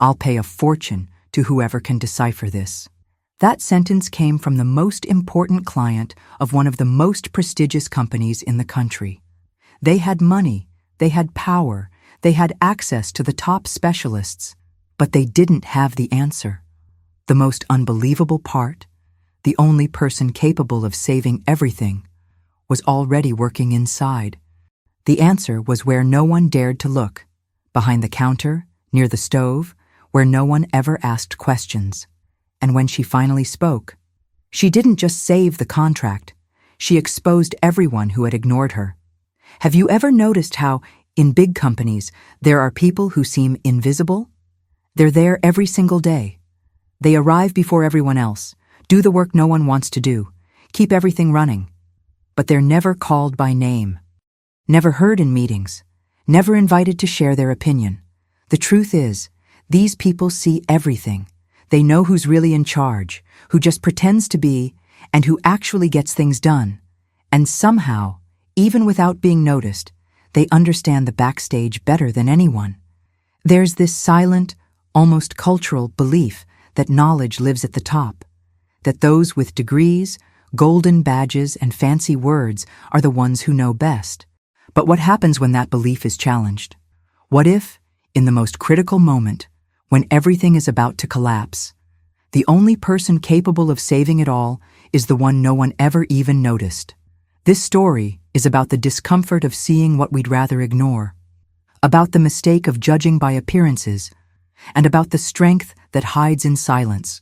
I'll pay a fortune to whoever can decipher this. That sentence came from the most important client of one of the most prestigious companies in the country. They had money, they had power, they had access to the top specialists, but they didn't have the answer. The most unbelievable part, the only person capable of saving everything, was already working inside. The answer was where no one dared to look, behind the counter, near the stove, where no one ever asked questions. And when she finally spoke, she didn't just save the contract, she exposed everyone who had ignored her. Have you ever noticed how, in big companies, there are people who seem invisible? They're there every single day. They arrive before everyone else, do the work no one wants to do, keep everything running. But they're never called by name, never heard in meetings, never invited to share their opinion. The truth is, these people see everything. They know who's really in charge, who just pretends to be, and who actually gets things done. And somehow, even without being noticed, they understand the backstage better than anyone. There's this silent, almost cultural belief that knowledge lives at the top, that those with degrees, golden badges, and fancy words are the ones who know best. But what happens when that belief is challenged? What if, in the most critical moment, when everything is about to collapse, the only person capable of saving it all is the one no one ever even noticed? This story is about the discomfort of seeing what we'd rather ignore, about the mistake of judging by appearances, and about the strength that hides in silence.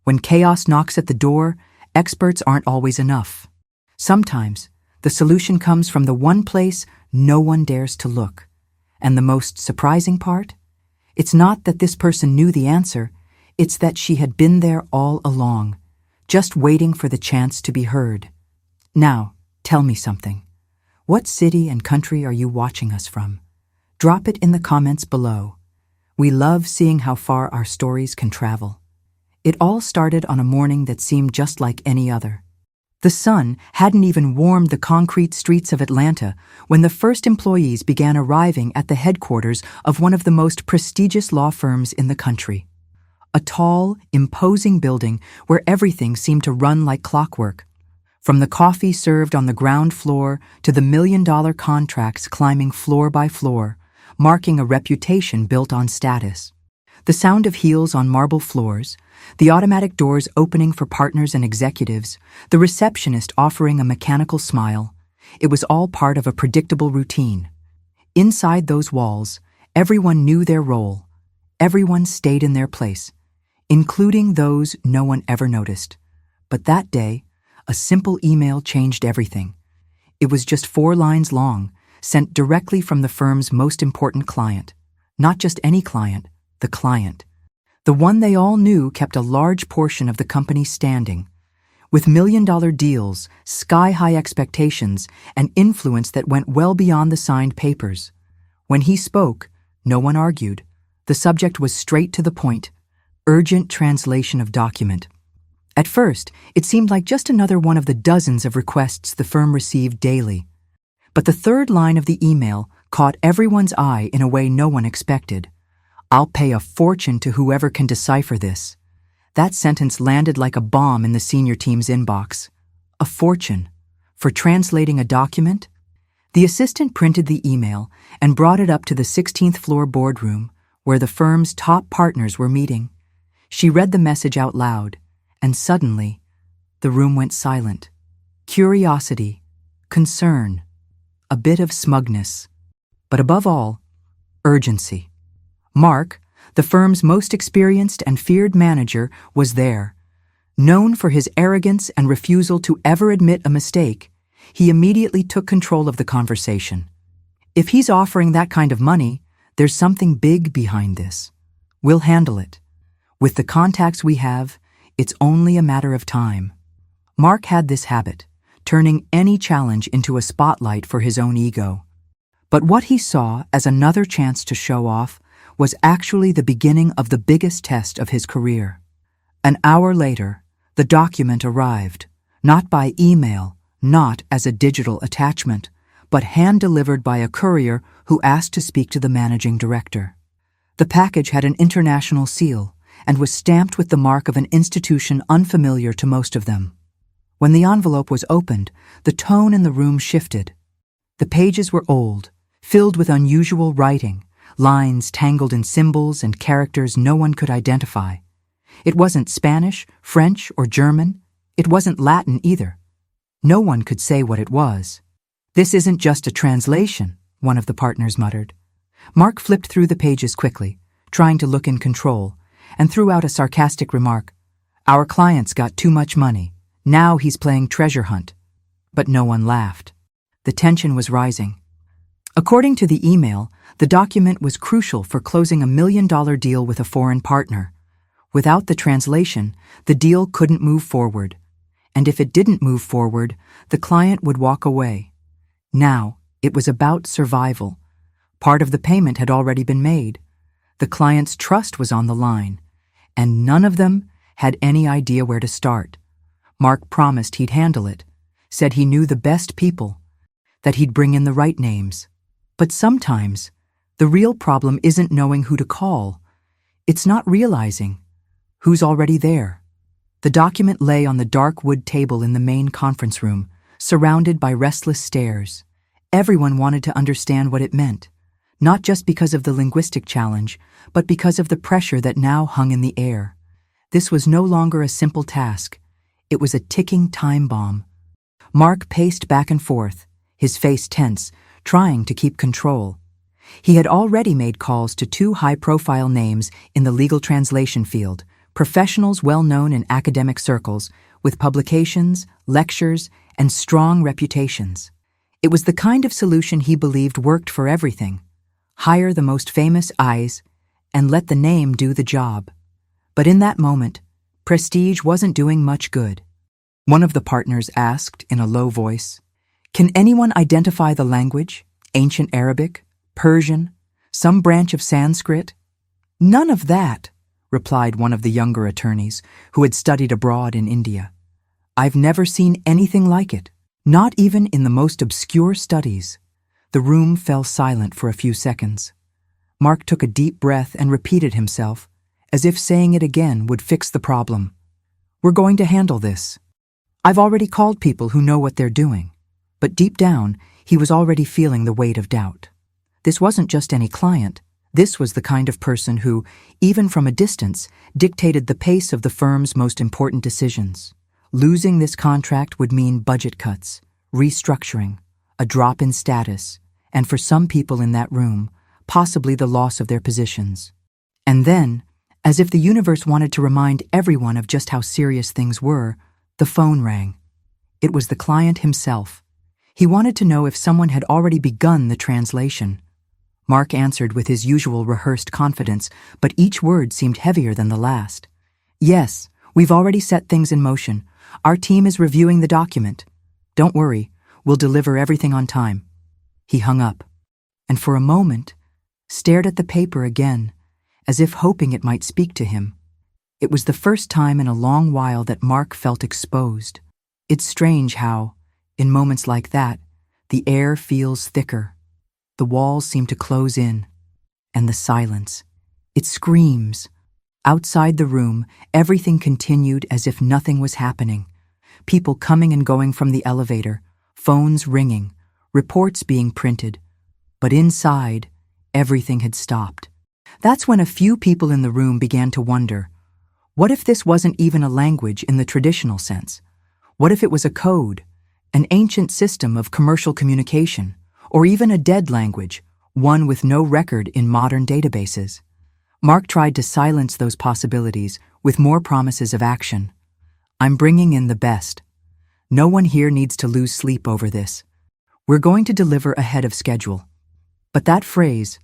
When chaos knocks at the door, experts aren't always enough. Sometimes, the solution comes from the one place no one dares to look. And the most surprising part? It's not that this person knew the answer, it's that she had been there all along, just waiting for the chance to be heard. Now, tell me something. What city and country are you watching us from? Drop it in the comments below. We love seeing how far our stories can travel. It all started on a morning that seemed just like any other. The sun hadn't even warmed the concrete streets of Atlanta when the first employees began arriving at the headquarters of one of the most prestigious law firms in the country. A tall, imposing building where everything seemed to run like clockwork, from the coffee served on the ground floor to the million-dollar contracts climbing floor by floor, marking a reputation built on status. The sound of heels on marble floors, the automatic doors opening for partners and executives, the receptionist offering a mechanical smile, it was all part of a predictable routine. Inside those walls, everyone knew their role. Everyone stayed in their place, including those no one ever noticed. But that day, a simple email changed everything. It was just 4 lines long, sent directly from the firm's most important client. Not just any client, the client. The one they all knew kept a large portion of the company standing, with million-dollar deals, sky-high expectations, and influence that went well beyond the signed papers. When he spoke, no one argued. The subject was straight to the point: urgent translation of document. At first, it seemed like just another one of the dozens of requests the firm received daily. But the third line of the email caught everyone's eye in a way no one expected. "I'll pay a fortune to whoever can decipher this." That sentence landed like a bomb in the senior team's inbox. A fortune? For translating a document? The assistant printed the email and brought it up to the 16th floor boardroom, where the firm's top partners were meeting. She read the message out loud, and suddenly, the room went silent. Curiosity, concern, a bit of smugness, but above all, urgency. Mark, the firm's most experienced and feared manager, was there. Known for his arrogance and refusal to ever admit a mistake, he immediately took control of the conversation. If he's offering that kind of money, there's something big behind this. We'll handle it. With the contacts we have, it's only a matter of time. Mark had this habit, turning any challenge into a spotlight for his own ego. But what he saw as another chance to show off was actually the beginning of the biggest test of his career. An hour later, the document arrived, not by email, not as a digital attachment, but hand-delivered by a courier who asked to speak to the managing director. The package had an international seal and was stamped with the mark of an institution unfamiliar to most of them. When the envelope was opened, the tone in the room shifted. The pages were old, filled with unusual writing, lines tangled in symbols and characters no one could identify. It wasn't Spanish, French, or German. It wasn't Latin either. No one could say what it was. "This isn't just a translation," one of the partners muttered. Mark flipped through the pages quickly, trying to look in control, and threw out a sarcastic remark. "Our client's got too much money. Now he's playing treasure hunt." But no one laughed. The tension was rising. According to the email, the document was crucial for closing $1 million deal with a foreign partner. Without the translation, the deal couldn't move forward. And if it didn't move forward, the client would walk away. Now, it was about survival. Part of the payment had already been made. The client's trust was on the line, and none of them had any idea where to start. Mark promised he'd handle it, said he knew the best people, that he'd bring in the right names. But sometimes, the real problem isn't knowing who to call. It's not realizing who's already there. The document lay on the dark wood table in the main conference room, surrounded by restless stares. Everyone wanted to understand what it meant, not just because of the linguistic challenge, but because of the pressure that now hung in the air. This was no longer a simple task. It was a ticking time bomb. Mark paced back and forth, his face tense, trying to keep control. He had already made calls to 2 high-profile names in the legal translation field, professionals well known in academic circles, with publications, lectures, and strong reputations. It was the kind of solution he believed worked for everything. Hire the most famous eyes and let the name do the job. But in that moment, prestige wasn't doing much good. One of the partners asked in a low voice, "Can anyone identify the language? Ancient Arabic? Persian? Some branch of Sanskrit?" "None of that," replied one of the younger attorneys who had studied abroad in India. "I've never seen anything like it, not even in the most obscure studies." The room fell silent for a few seconds. Mark took a deep breath and repeated himself, as if saying it again would fix the problem. "We're going to handle this. I've already called people who know what they're doing." But deep down, he was already feeling the weight of doubt. This wasn't just any client. This was the kind of person who, even from a distance, dictated the pace of the firm's most important decisions. Losing this contract would mean budget cuts, restructuring, a drop in status, and for some people in that room, possibly the loss of their positions. And then, as if the universe wanted to remind everyone of just how serious things were, the phone rang. It was the client himself. He wanted to know if someone had already begun the translation. Mark answered with his usual rehearsed confidence, but each word seemed heavier than the last. "Yes, we've already set things in motion. Our team is reviewing the document. Don't worry, we'll deliver everything on time." He hung up, and for a moment, stared at the paper again, as if hoping it might speak to him. It was the first time in a long while that Mark felt exposed. It's strange how, in moments like that, the air feels thicker. The walls seem to close in, and the silence. It screams. Outside the room, everything continued as if nothing was happening. People coming and going from the elevator, phones ringing, reports being printed. But inside, everything had stopped. That's when a few people in the room began to wonder, what if this wasn't even a language in the traditional sense? What if it was a code, an ancient system of commercial communication, or even a dead language, one with no record in modern databases? Mark tried to silence those possibilities with more promises of action. "I'm bringing in the best. No one here needs to lose sleep over this. We're going to deliver ahead of schedule." But that phrase,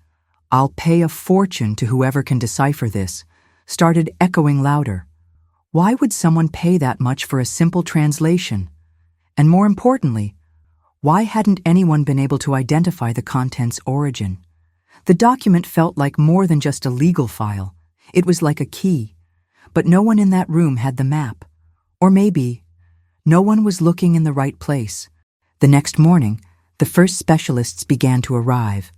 "I'll pay a fortune to whoever can decipher this," started echoing louder. Why would someone pay that much for a simple translation? And more importantly, why hadn't anyone been able to identify the content's origin? The document felt like more than just a legal file. It was like a key. But no one in that room had the map. Or maybe, no one was looking in the right place. The next morning, the first specialists began to arrive.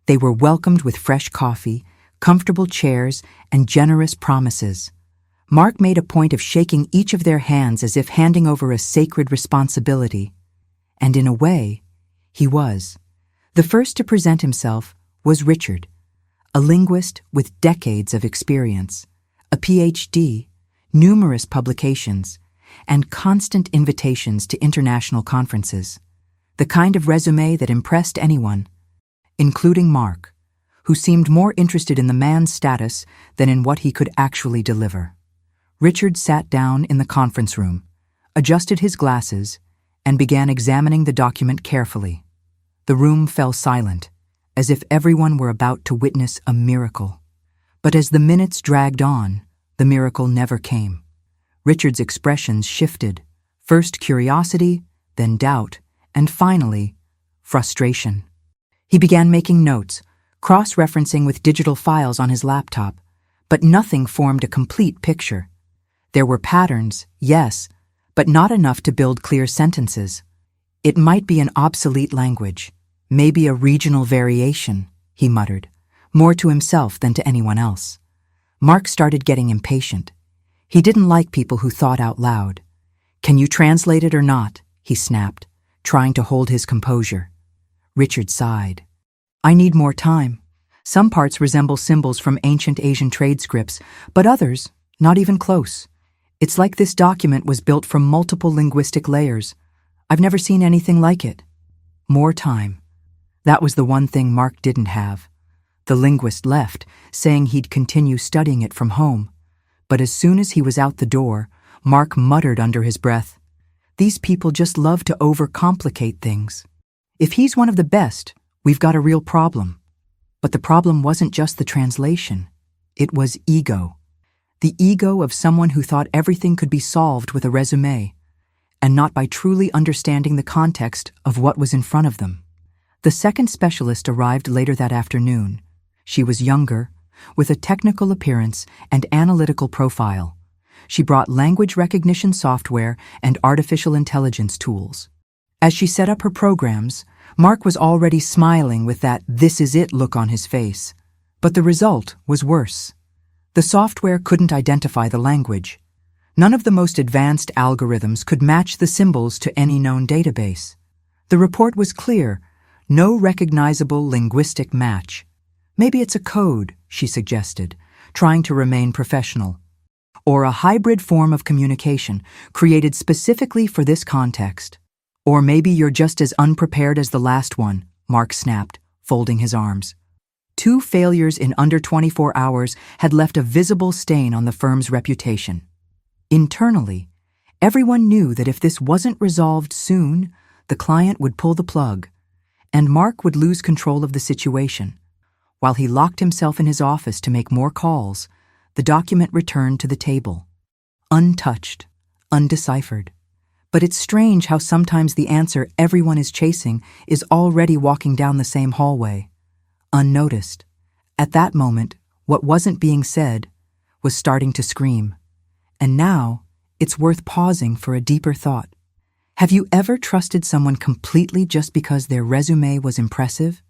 They were welcomed with fresh coffee, comfortable chairs, and generous promises. Mark made a point of shaking each of their hands as if handing over a sacred responsibility. And in a way, he was. The first to present himself was Richard, a linguist with decades of experience, a PhD, numerous publications, and constant invitations to international conferences. The kind of resume that impressed anyone, including Mark, who seemed more interested in the man's status than in what he could actually deliver. Richard sat down in the conference room, adjusted his glasses, and began examining the document carefully. The room fell silent, as if everyone were about to witness a miracle. But as the minutes dragged on, the miracle never came. Richard's expressions shifted, first curiosity, then doubt, and finally, frustration. He began making notes, cross-referencing with digital files on his laptop, but nothing formed a complete picture. There were patterns, yes, but not enough to build clear sentences. It might be an obsolete language, maybe a regional variation, he muttered, more to himself than to anyone else. Mark started getting impatient. He didn't like people who thought out loud. "Can you translate it or not?" he snapped, trying to hold his composure. Richard sighed. "I need more time. Some parts resemble symbols from ancient Asian trade scripts, but others, not even close. It's like this document was built from multiple linguistic layers. I've never seen anything like it." More time. That was the one thing Mark didn't have. The linguist left, saying he'd continue studying it from home. But as soon as he was out the door, Mark muttered under his breath, "These people just love to overcomplicate things. If he's one of the best, we've got a real problem." But the problem wasn't just the translation. It was ego. The ego of someone who thought everything could be solved with a resume, and not by truly understanding the context of what was in front of them. The second specialist arrived later that afternoon. She was younger, with a technical appearance and analytical profile. She brought language recognition software and artificial intelligence tools. As she set up her programs, Mark was already smiling with that "this is it" look on his face. But the result was worse. The software couldn't identify the language. None of the most advanced algorithms could match the symbols to any known database. The report was clear: no recognizable linguistic match. "Maybe it's a code," she suggested, trying to remain professional. "Or a hybrid form of communication created specifically for this context. Or maybe you're just as unprepared as the last one," Mark snapped, folding his arms. 2 failures in under 24 hours had left a visible stain on the firm's reputation. Internally, everyone knew that if this wasn't resolved soon, the client would pull the plug, and Mark would lose control of the situation. While he locked himself in his office to make more calls, the document returned to the table. Untouched, undeciphered. But it's strange how sometimes the answer everyone is chasing is already walking down the same hallway, unnoticed. At that moment, what wasn't being said was starting to scream. And now, it's worth pausing for a deeper thought. Have you ever trusted someone completely just because their resume was impressive?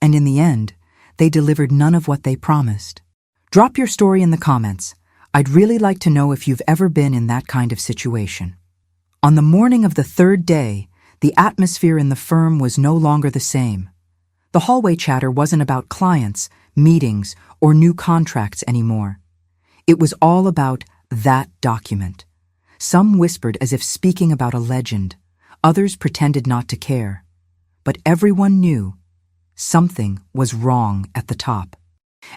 And in the end, they delivered none of what they promised. Drop your story in the comments. I'd really like to know if you've ever been in that kind of situation. On the morning of the 3rd day, the atmosphere in the firm was no longer the same. The hallway chatter wasn't about clients, meetings, or new contracts anymore. It was all about that document. Some whispered as if speaking about a legend. Others pretended not to care. But everyone knew something was wrong at the top.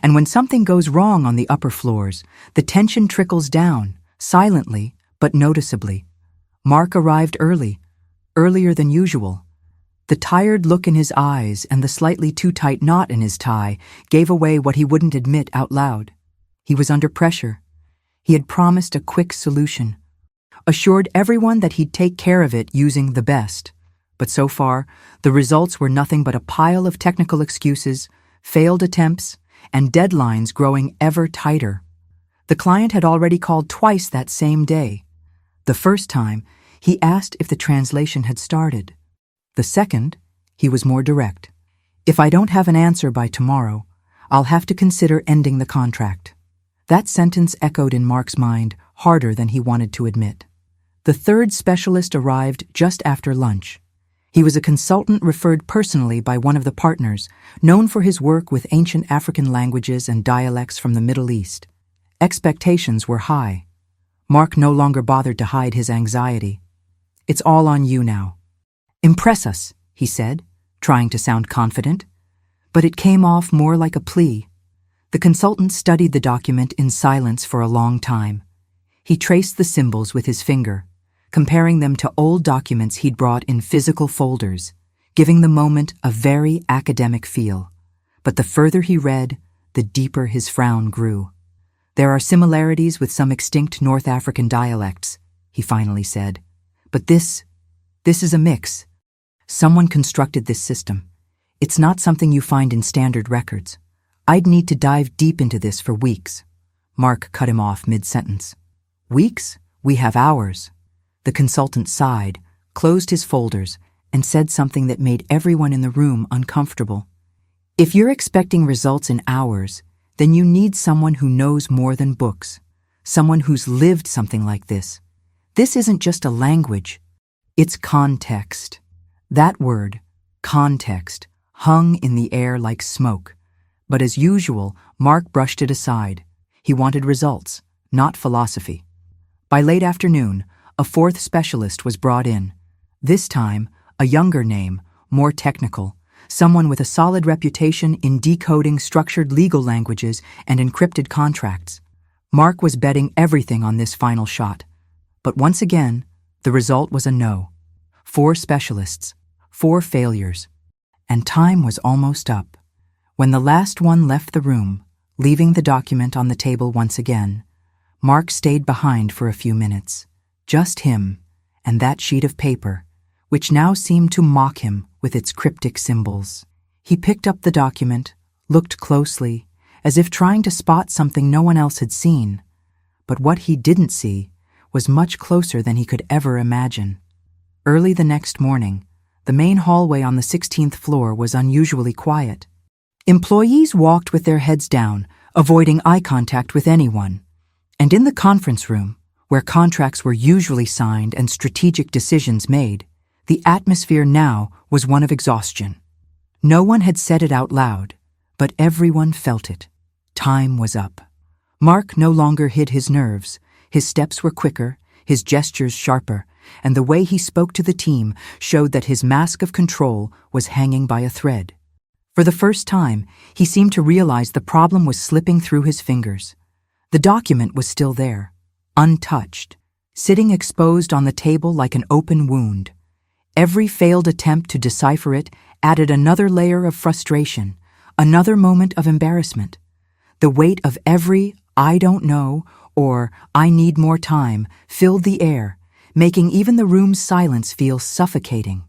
And when something goes wrong on the upper floors, the tension trickles down, silently but noticeably. Mark arrived early, earlier than usual. The tired look in his eyes and the slightly too tight knot in his tie gave away what he wouldn't admit out loud. He was under pressure. He had promised a quick solution, assured everyone that he'd take care of it using the best. But so far, the results were nothing but a pile of technical excuses, failed attempts, and deadlines growing ever tighter. The client had already called twice that same day. The first time, he asked if the translation had started. The second, he was more direct. "If I don't have an answer by tomorrow, I'll have to consider ending the contract. That sentence echoed in Mark's mind harder than he wanted to admit. The third specialist arrived just after lunch. He was a consultant referred personally by one of the partners, known for his work with ancient African languages and dialects from the Middle East. Expectations were high. Mark no longer bothered to hide his anxiety. "It's all on you now." "Impress us," he said, trying to sound confident. But it came off more like a plea. The consultant studied the document in silence for a long time. He traced the symbols with his finger, comparing them to old documents he'd brought in physical folders, giving the moment a very academic feel. But the further he read, the deeper his frown grew. "There are similarities with some extinct North African dialects," he finally said. "But this is a mix. Someone constructed this system. It's not something you find in standard records. I'd need to dive deep into this for weeks." Mark cut him off mid-sentence. "Weeks? We have hours." The consultant sighed, closed his folders, and said something that made everyone in the room uncomfortable. "If you're expecting results in hours, then you need someone who knows more than books, someone who's lived something like this. This isn't just a language, it's context." That word, context, hung in the air like smoke. But as usual, Mark brushed it aside. He wanted results, not philosophy. By late afternoon, a fourth specialist was brought in. This time, a younger name, more technical, someone with a solid reputation in decoding structured legal languages and encrypted contracts. Mark was betting everything on this final shot. But once again, the result was a no. 4 specialists, 4 failures. And time was almost up. When the last one left the room, leaving the document on the table once again, Mark stayed behind for a few minutes. Just him and that sheet of paper, which now seemed to mock him with its cryptic symbols. He picked up the document, looked closely, as if trying to spot something no one else had seen. But what he didn't see was much closer than he could ever imagine. Early the next morning, the main hallway on the 16th floor was unusually quiet. Employees walked with their heads down, avoiding eye contact with anyone. And in the conference room, where contracts were usually signed and strategic decisions made, the atmosphere now was one of exhaustion. No one had said it out loud, but everyone felt it. Time was up. Mark no longer hid his nerves. His steps were quicker, his gestures sharper, and the way he spoke to the team showed that his mask of control was hanging by a thread. For the first time, he seemed to realize the problem was slipping through his fingers. The document was still there, untouched, sitting exposed on the table like an open wound. Every failed attempt to decipher it added another layer of frustration, another moment of embarrassment. The weight of every "I don't know" or "I need more time" filled the air, making even the room's silence feel suffocating.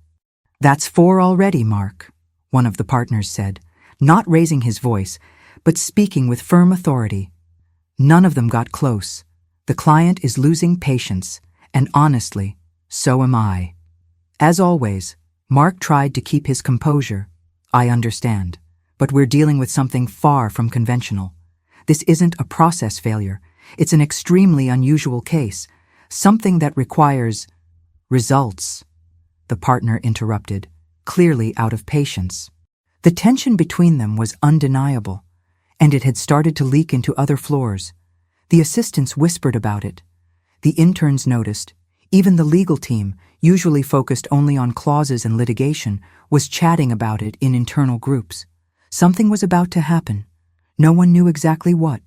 "That's 4 already, Mark," one of the partners said, not raising his voice, but speaking with firm authority. None of them got close. The client is losing patience, and honestly, so am I. As always, Mark tried to keep his composure. "I understand, but we're dealing with something far from conventional. This isn't a process failure. It's an extremely unusual case, something that requires results." The partner interrupted, clearly out of patience. The tension between them was undeniable, and it had started to leak into other floors. The assistants whispered about it. The interns noticed. Even the legal team, usually focused only on clauses and litigation, was chatting about it in internal groups. Something was about to happen. No one knew exactly what.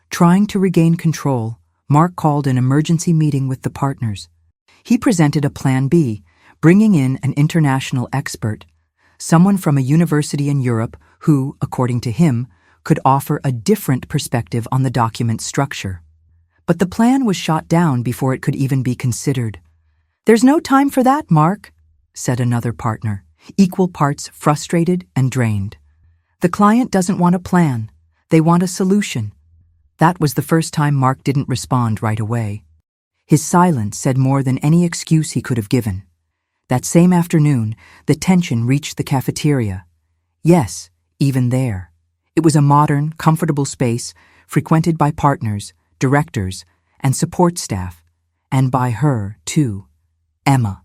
Trying to regain control, Mark called an emergency meeting with the partners. He presented a plan B, bringing in an international expert, someone from a university in Europe who, according to him, could offer a different perspective on the document structure. But the plan was shot down before it could even be considered. "There's no time for that, Mark," said another partner, equal parts frustrated and drained. "The client doesn't want a plan. They want a solution." That was the first time Mark didn't respond right away. His silence said more than any excuse he could have given. That same afternoon, the tension reached the cafeteria. Yes, even there. It was a modern, comfortable space frequented by partners, directors, and support staff, and by her, too, Emma.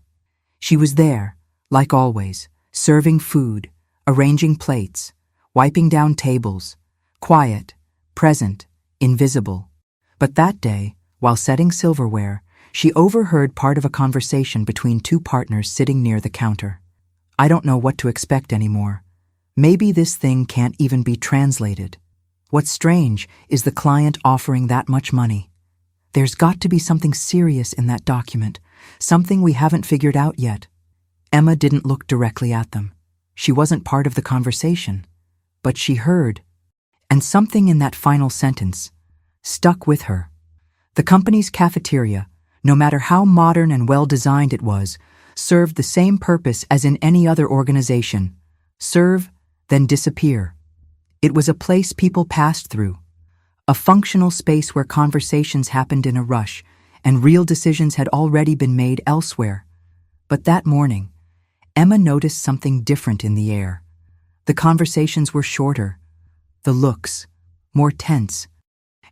She was there, like always, serving food, arranging plates, wiping down tables, quiet, present, invisible. But that day, while setting silverware, she overheard part of a conversation between two partners sitting near the counter. "I don't know what to expect anymore. Maybe this thing can't even be translated. What's strange is the client offering that much money. There's got to be something serious in that document, something we haven't figured out yet." Emma didn't look directly at them. She wasn't part of the conversation, but she heard, and something in that final sentence stuck with her. The company's cafeteria, no matter how modern and well-designed it was, served the same purpose as in any other organization: serve, then disappear. It was a place people passed through, a functional space where conversations happened in a rush and real decisions had already been made elsewhere. But that morning, Emma noticed something different in the air. The conversations were shorter, the looks more tense,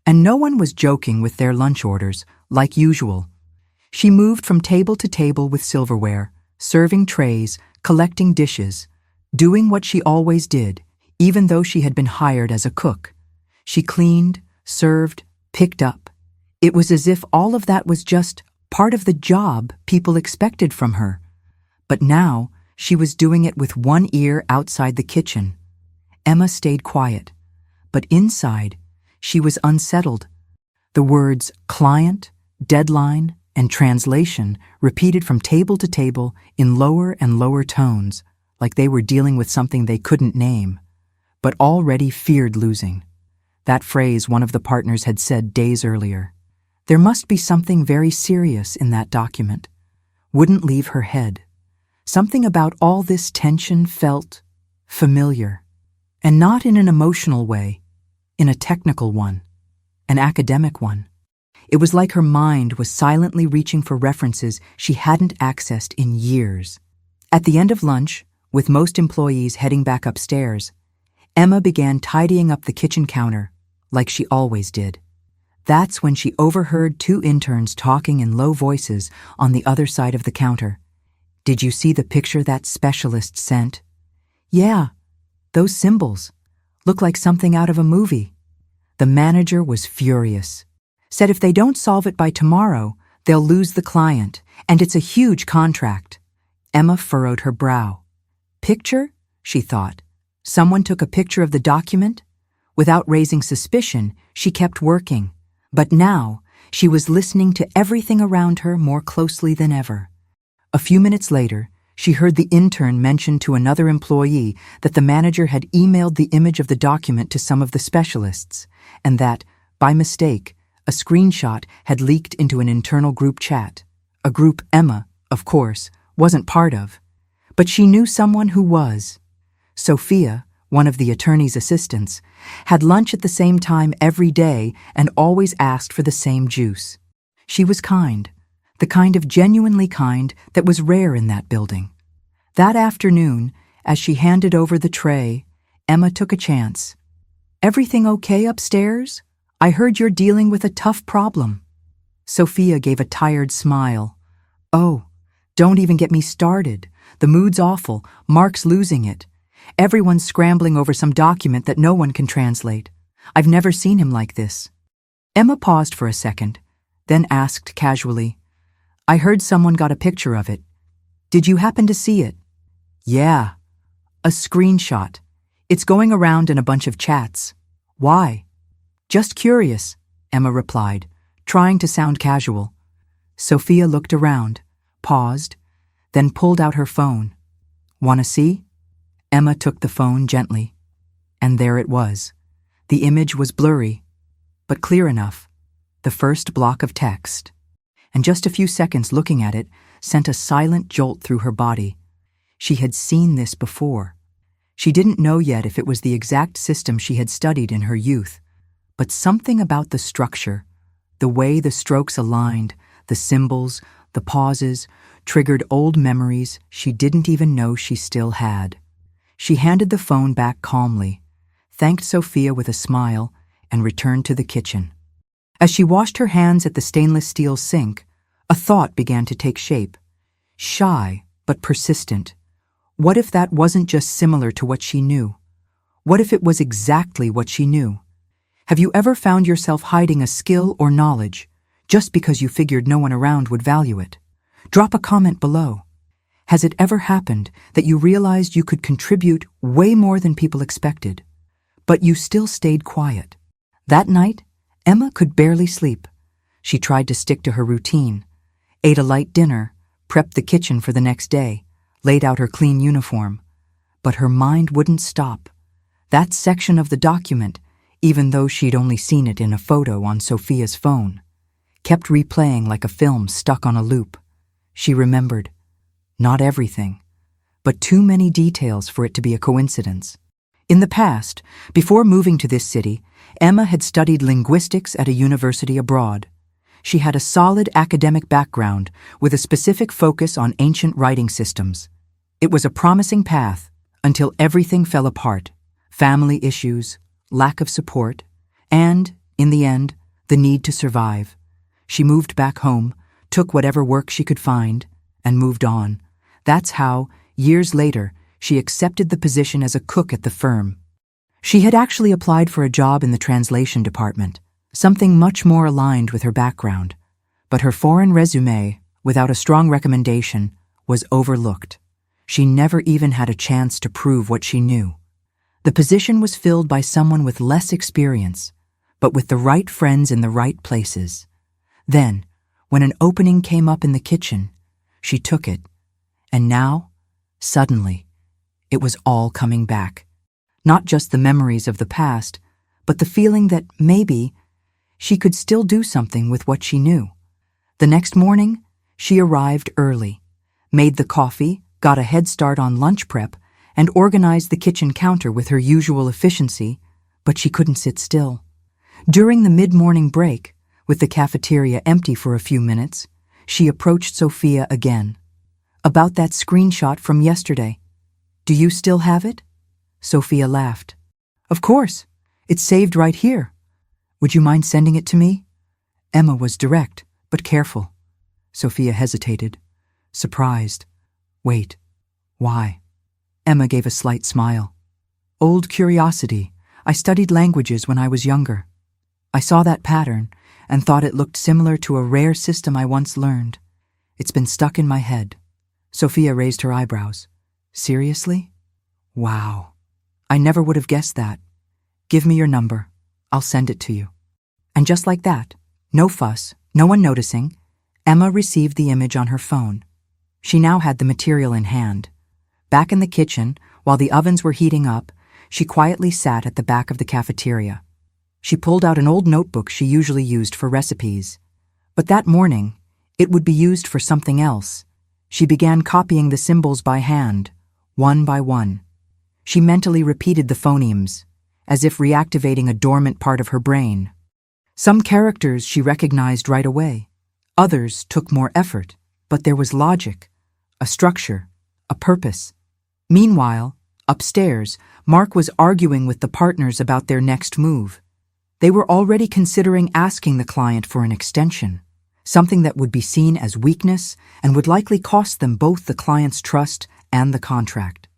and no one was joking with their lunch orders like usual. She moved from table to table with silverware, serving trays, collecting dishes, doing what she always did, even though she had been hired as a cook. She cleaned, served, picked up. It was as if all of that was just part of the job people expected from her. But now, she was doing it with one ear outside the kitchen. Emma stayed quiet, but inside, she was unsettled. The words client, deadline, and translation repeated from table to table in lower and lower tones, like they were dealing with something they couldn't name, but already feared losing. That phrase one of the partners had said days earlier. There must be something very serious in that document. Wouldn't leave her head. Something about all this tension felt familiar, and not in an emotional way, in a technical one, an academic one. It was like her mind was silently reaching for references she hadn't accessed in years. At the end of lunch, with most employees heading back upstairs, Emma began tidying up the kitchen counter, like she always did. That's when she overheard two interns talking in low voices on the other side of the counter. "Did you see the picture that specialist sent?" "Yeah, those symbols look like something out of a movie." The manager was furious. Said if they don't solve it by tomorrow, they'll lose the client, and it's a huge contract. Emma furrowed her brow. Picture? She thought. Someone took a picture of the document? Without raising suspicion, she kept working. But now, she was listening to everything around her more closely than ever. A few minutes later, she heard the intern mention to another employee that the manager had emailed the image of the document to some of the specialists, and that, by mistake, a screenshot had leaked into an internal group chat, a group Emma, of course, wasn't part of. But she knew someone who was. Sophia, one of the attorney's assistants, had lunch at the same time every day and always asked for the same juice. She was kind, the kind of genuinely kind that was rare in that building. That afternoon, as she handed over the tray, Emma took a chance. "Everything okay upstairs? I heard you're dealing with a tough problem." Sophia gave a tired smile. "Oh, don't even get me started. The mood's awful. Mark's losing it. Everyone's scrambling over some document that no one can translate. I've never seen him like this." Emma paused for a second, then asked casually, "I heard someone got a picture of it. Did you happen to see it?" "Yeah, a screenshot. It's going around in a bunch of chats." "Why?" "Just curious," Emma replied, trying to sound casual. Sophia looked around, paused, then pulled out her phone. "Wanna see?" Emma took the phone gently, and there it was. The image was blurry, but clear enough, the first block of text. And just a few seconds looking at it sent a silent jolt through her body. She had seen this before. She didn't know yet if it was the exact system she had studied in her youth, but something about the structure, the way the strokes aligned, the symbols, the pauses, triggered old memories she didn't even know she still had. She handed the phone back calmly, thanked Sophia with a smile, and returned to the kitchen. As she washed her hands at the stainless steel sink, a thought began to take shape. Shy, but persistent. What if that wasn't just similar to what she knew? What if it was exactly what she knew? Have you ever found yourself hiding a skill or knowledge just because you figured no one around would value it? Drop a comment below. Has it ever happened that you realized you could contribute way more than people expected, but you still stayed quiet? That night, Emma could barely sleep. She tried to stick to her routine, ate a light dinner, prepped the kitchen for the next day, laid out her clean uniform. But her mind wouldn't stop. That section of the document, even though she'd only seen it in a photo on Sophia's phone, kept replaying like a film stuck on a loop. She remembered. Not everything, but too many details for it to be a coincidence. In the past, before moving to this city, Emma had studied linguistics at a university abroad. She had a solid academic background with a specific focus on ancient writing systems. It was a promising path until everything fell apart. Family issues, lack of support, and, in the end, the need to survive. She moved back home, took whatever work she could find, and moved on. That's how, years later, she accepted the position as a cook at the firm. She had actually applied for a job in the translation department, something much more aligned with her background. But her foreign resume, without a strong recommendation, was overlooked. She never even had a chance to prove what she knew. The position was filled by someone with less experience, but with the right friends in the right places. Then, when an opening came up in the kitchen, she took it. And now, suddenly, it was all coming back. Not just the memories of the past, but the feeling that maybe she could still do something with what she knew. The next morning, she arrived early, made the coffee, got a head start on lunch prep, and organized the kitchen counter with her usual efficiency, but she couldn't sit still. During the mid-morning break, with the cafeteria empty for a few minutes, she approached Sophia again. About that screenshot from yesterday. Do you still have it? Sophia laughed. Of course. It's saved right here. Would you mind sending it to me? Emma was direct, but careful. Sophia hesitated, surprised. Wait, why? Emma gave a slight smile. Old curiosity. I studied languages when I was younger. I saw that pattern and thought it looked similar to a rare system I once learned. It's been stuck in my head. Sophia raised her eyebrows. Seriously? Wow. I never would have guessed that. Give me your number. I'll send it to you. And just like that, no fuss, no one noticing, Emma received the image on her phone. She now had the material in hand. Back in the kitchen, while the ovens were heating up, she quietly sat at the back of the cafeteria. She pulled out an old notebook she usually used for recipes. But that morning, it would be used for something else. She began copying the symbols by hand, one by one. She mentally repeated the phonemes, as if reactivating a dormant part of her brain. Some characters she recognized right away. Others took more effort, but there was logic, a structure, a purpose. Meanwhile, upstairs, Mark was arguing with the partners about their next move. They were already considering asking the client for an extension, something that would be seen as weakness and would likely cost them both the client's trust and the contract.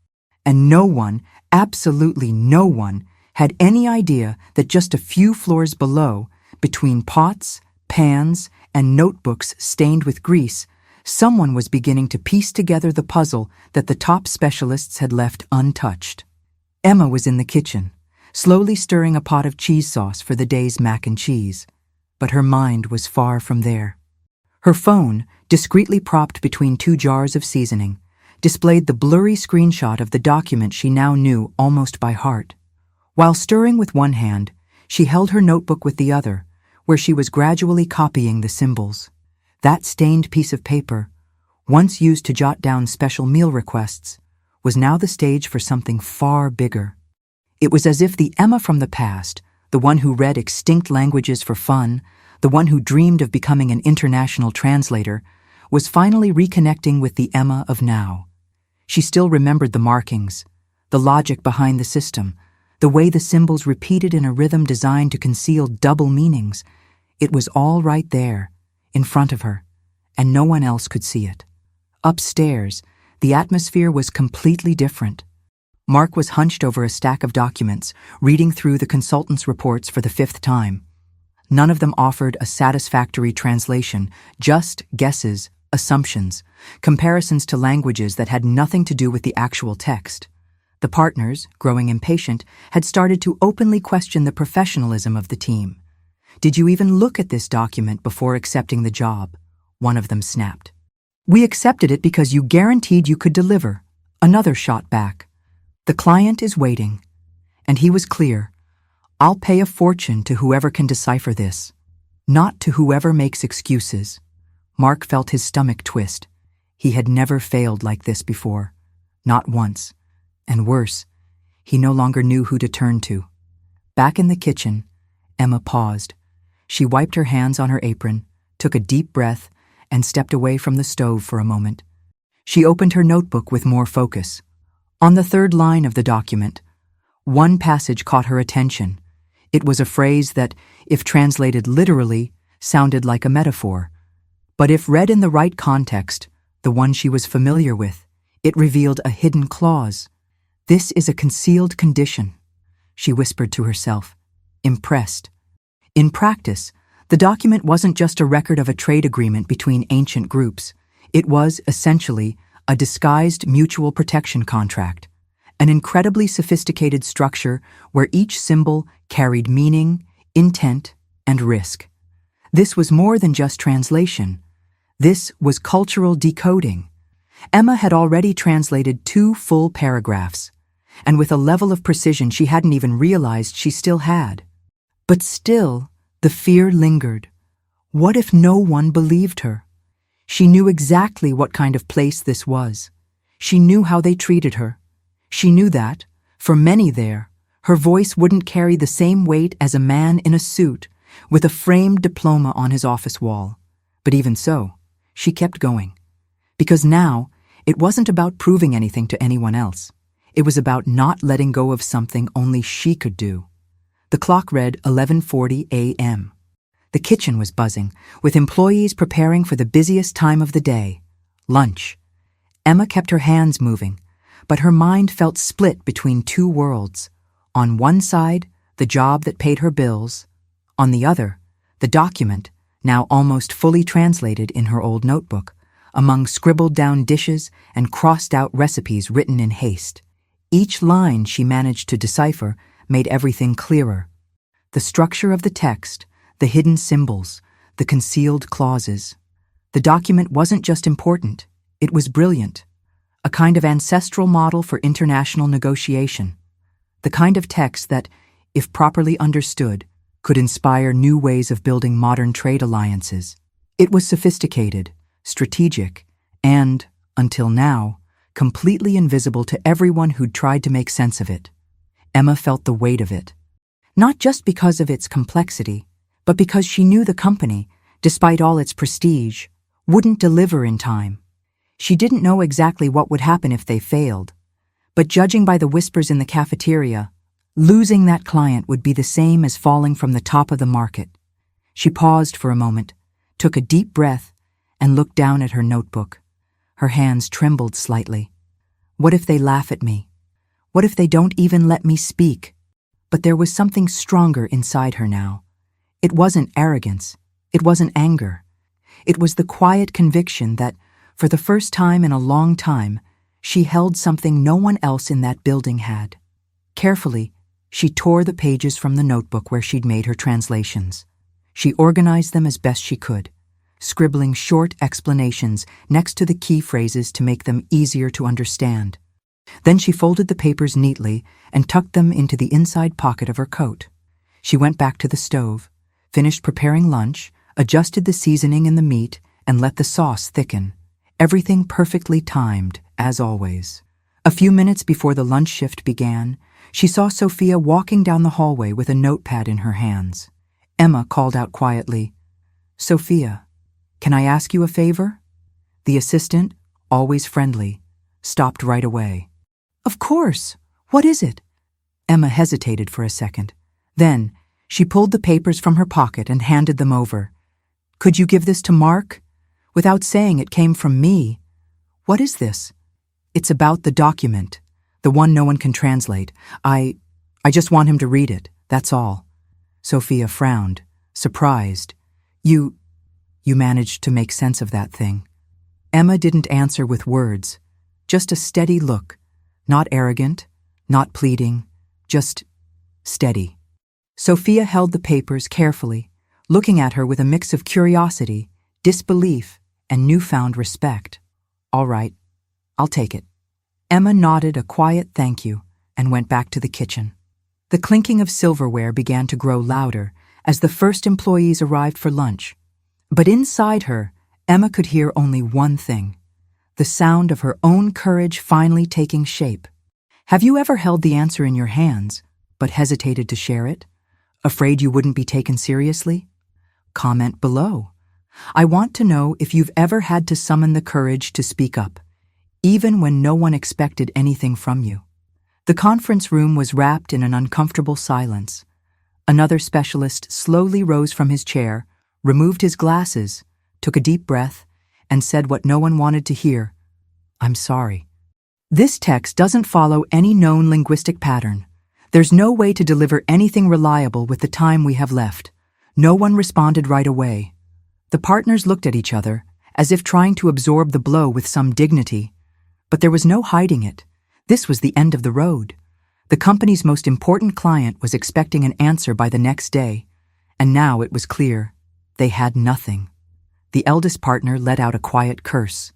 And no one, absolutely no one, had any idea that just a few floors below, between pots, pans, and notebooks stained with grease, someone was beginning to piece together the puzzle that the top specialists had left untouched. Emma was in the kitchen, slowly stirring a pot of cheese sauce for the day's mac and cheese, but her mind was far from there. Her phone, discreetly propped between two jars of seasoning, displayed the blurry screenshot of the document she now knew almost by heart. While stirring with one hand, she held her notebook with the other, where she was gradually copying the symbols. That stained piece of paper, once used to jot down special meal requests, was now the stage for something far bigger. It was as if the Emma from the past, the one who read extinct languages for fun, the one who dreamed of becoming an international translator, was finally reconnecting with the Emma of now. She still remembered the markings, the logic behind the system, the way the symbols repeated in a rhythm designed to conceal double meanings. It was all right there, in front of her, and no one else could see it. Upstairs, the atmosphere was completely different. Mark was hunched over a stack of documents, reading through the consultant's reports for the 5th time. None of them offered a satisfactory translation, just guesses, assumptions, comparisons to languages that had nothing to do with the actual text. The partners, growing impatient, had started to openly question the professionalism of the team. "Did you even look at this document before accepting the job?" one of them snapped. "We accepted it because you guaranteed you could deliver," another shot back. "The client is waiting." And he was clear. "I'll pay a fortune to whoever can decipher this, not to whoever makes excuses." Mark felt his stomach twist. He had never failed like this before. Not once. And worse, he no longer knew who to turn to. Back in the kitchen, Emma paused. She wiped her hands on her apron, took a deep breath, and stepped away from the stove for a moment. She opened her notebook with more focus. On the 3rd line of the document, one passage caught her attention. It was a phrase that, if translated literally, sounded like a metaphor. But if read in the right context, the one she was familiar with, it revealed a hidden clause. "This is a concealed condition," she whispered to herself, impressed. In practice, the document wasn't just a record of a trade agreement between ancient groups. It was, essentially, a disguised mutual protection contract, an incredibly sophisticated structure where each symbol carried meaning, intent, and risk. This was more than just translation. This was cultural decoding. Emma had already translated 2 full paragraphs, and with a level of precision she hadn't even realized she still had. But still, the fear lingered. What if no one believed her? She knew exactly what kind of place this was. She knew how they treated her. She knew that, for many there, her voice wouldn't carry the same weight as a man in a suit with a framed diploma on his office wall. But even so, she kept going. Because now, it wasn't about proving anything to anyone else. It was about not letting go of something only she could do. The clock read 11:40 a.m. The kitchen was buzzing, with employees preparing for the busiest time of the day, lunch. Emma kept her hands moving, but her mind felt split between 2 worlds. On one side, the job that paid her bills. On the other, the document, now almost fully translated in her old notebook, among scribbled-down dishes and crossed-out recipes written in haste. Each line she managed to decipher made everything clearer. The structure of the text, the hidden symbols, the concealed clauses. The document wasn't just important, it was brilliant. A kind of ancestral model for international negotiation. The kind of text that, if properly understood, could inspire new ways of building modern trade alliances. It was sophisticated, strategic, and, until now, completely invisible to everyone who'd tried to make sense of it. Emma felt the weight of it. Not just because of its complexity, but because she knew the company, despite all its prestige, wouldn't deliver in time. She didn't know exactly what would happen if they failed, but judging by the whispers in the cafeteria, losing that client would be the same as falling from the top of the market. She paused for a moment, took a deep breath, and looked down at her notebook. Her hands trembled slightly. What if they laugh at me? What if they don't even let me speak? But there was something stronger inside her now. It wasn't arrogance. It wasn't anger. It was the quiet conviction that, for the first time in a long time, she held something no one else in that building had. Carefully, she tore the pages from the notebook where she'd made her translations. She organized them as best she could, scribbling short explanations next to the key phrases to make them easier to understand. Then she folded the papers neatly and tucked them into the inside pocket of her coat. She went back to the stove, finished preparing lunch, adjusted the seasoning in the meat, and let the sauce thicken. Everything perfectly timed, as always. A few minutes before the lunch shift began, she saw Sophia walking down the hallway with a notepad in her hands. Emma called out quietly, "Sophia, can I ask you a favor?" The assistant, always friendly, stopped right away. "Of course. What is it?" Emma hesitated for a second. Then, she pulled the papers from her pocket and handed them over. "Could you give this to Mark? Without saying it came from me." "What is this?" "It's about the document, the one no one can translate. I just want him to read it, that's all." Sophia frowned, surprised. You managed to make sense of that thing." Emma didn't answer with words, just a steady look, not arrogant, not pleading, just steady. Sophia held the papers carefully, looking at her with a mix of curiosity, disbelief, and newfound respect. "All right, I'll take it." Emma nodded a quiet thank you and went back to the kitchen. The clinking of silverware began to grow louder as the first employees arrived for lunch. But inside her, Emma could hear only one thing: the sound of her own courage finally taking shape. Have you ever held the answer in your hands, but hesitated to share it? Afraid you wouldn't be taken seriously? Comment below. I want to know if you've ever had to summon the courage to speak up, even when no one expected anything from you. The conference room was wrapped in an uncomfortable silence. Another specialist slowly rose from his chair, removed his glasses, took a deep breath, and said what no one wanted to hear: "I'm sorry." This text doesn't follow any known linguistic pattern. There's no way to deliver anything reliable with the time we have left. No one responded right away. The partners looked at each other, as if trying to absorb the blow with some dignity. But there was no hiding it. This was the end of the road. The company's most important client was expecting an answer by the next day, and now it was clear they had nothing. The eldest partner let out a quiet curse.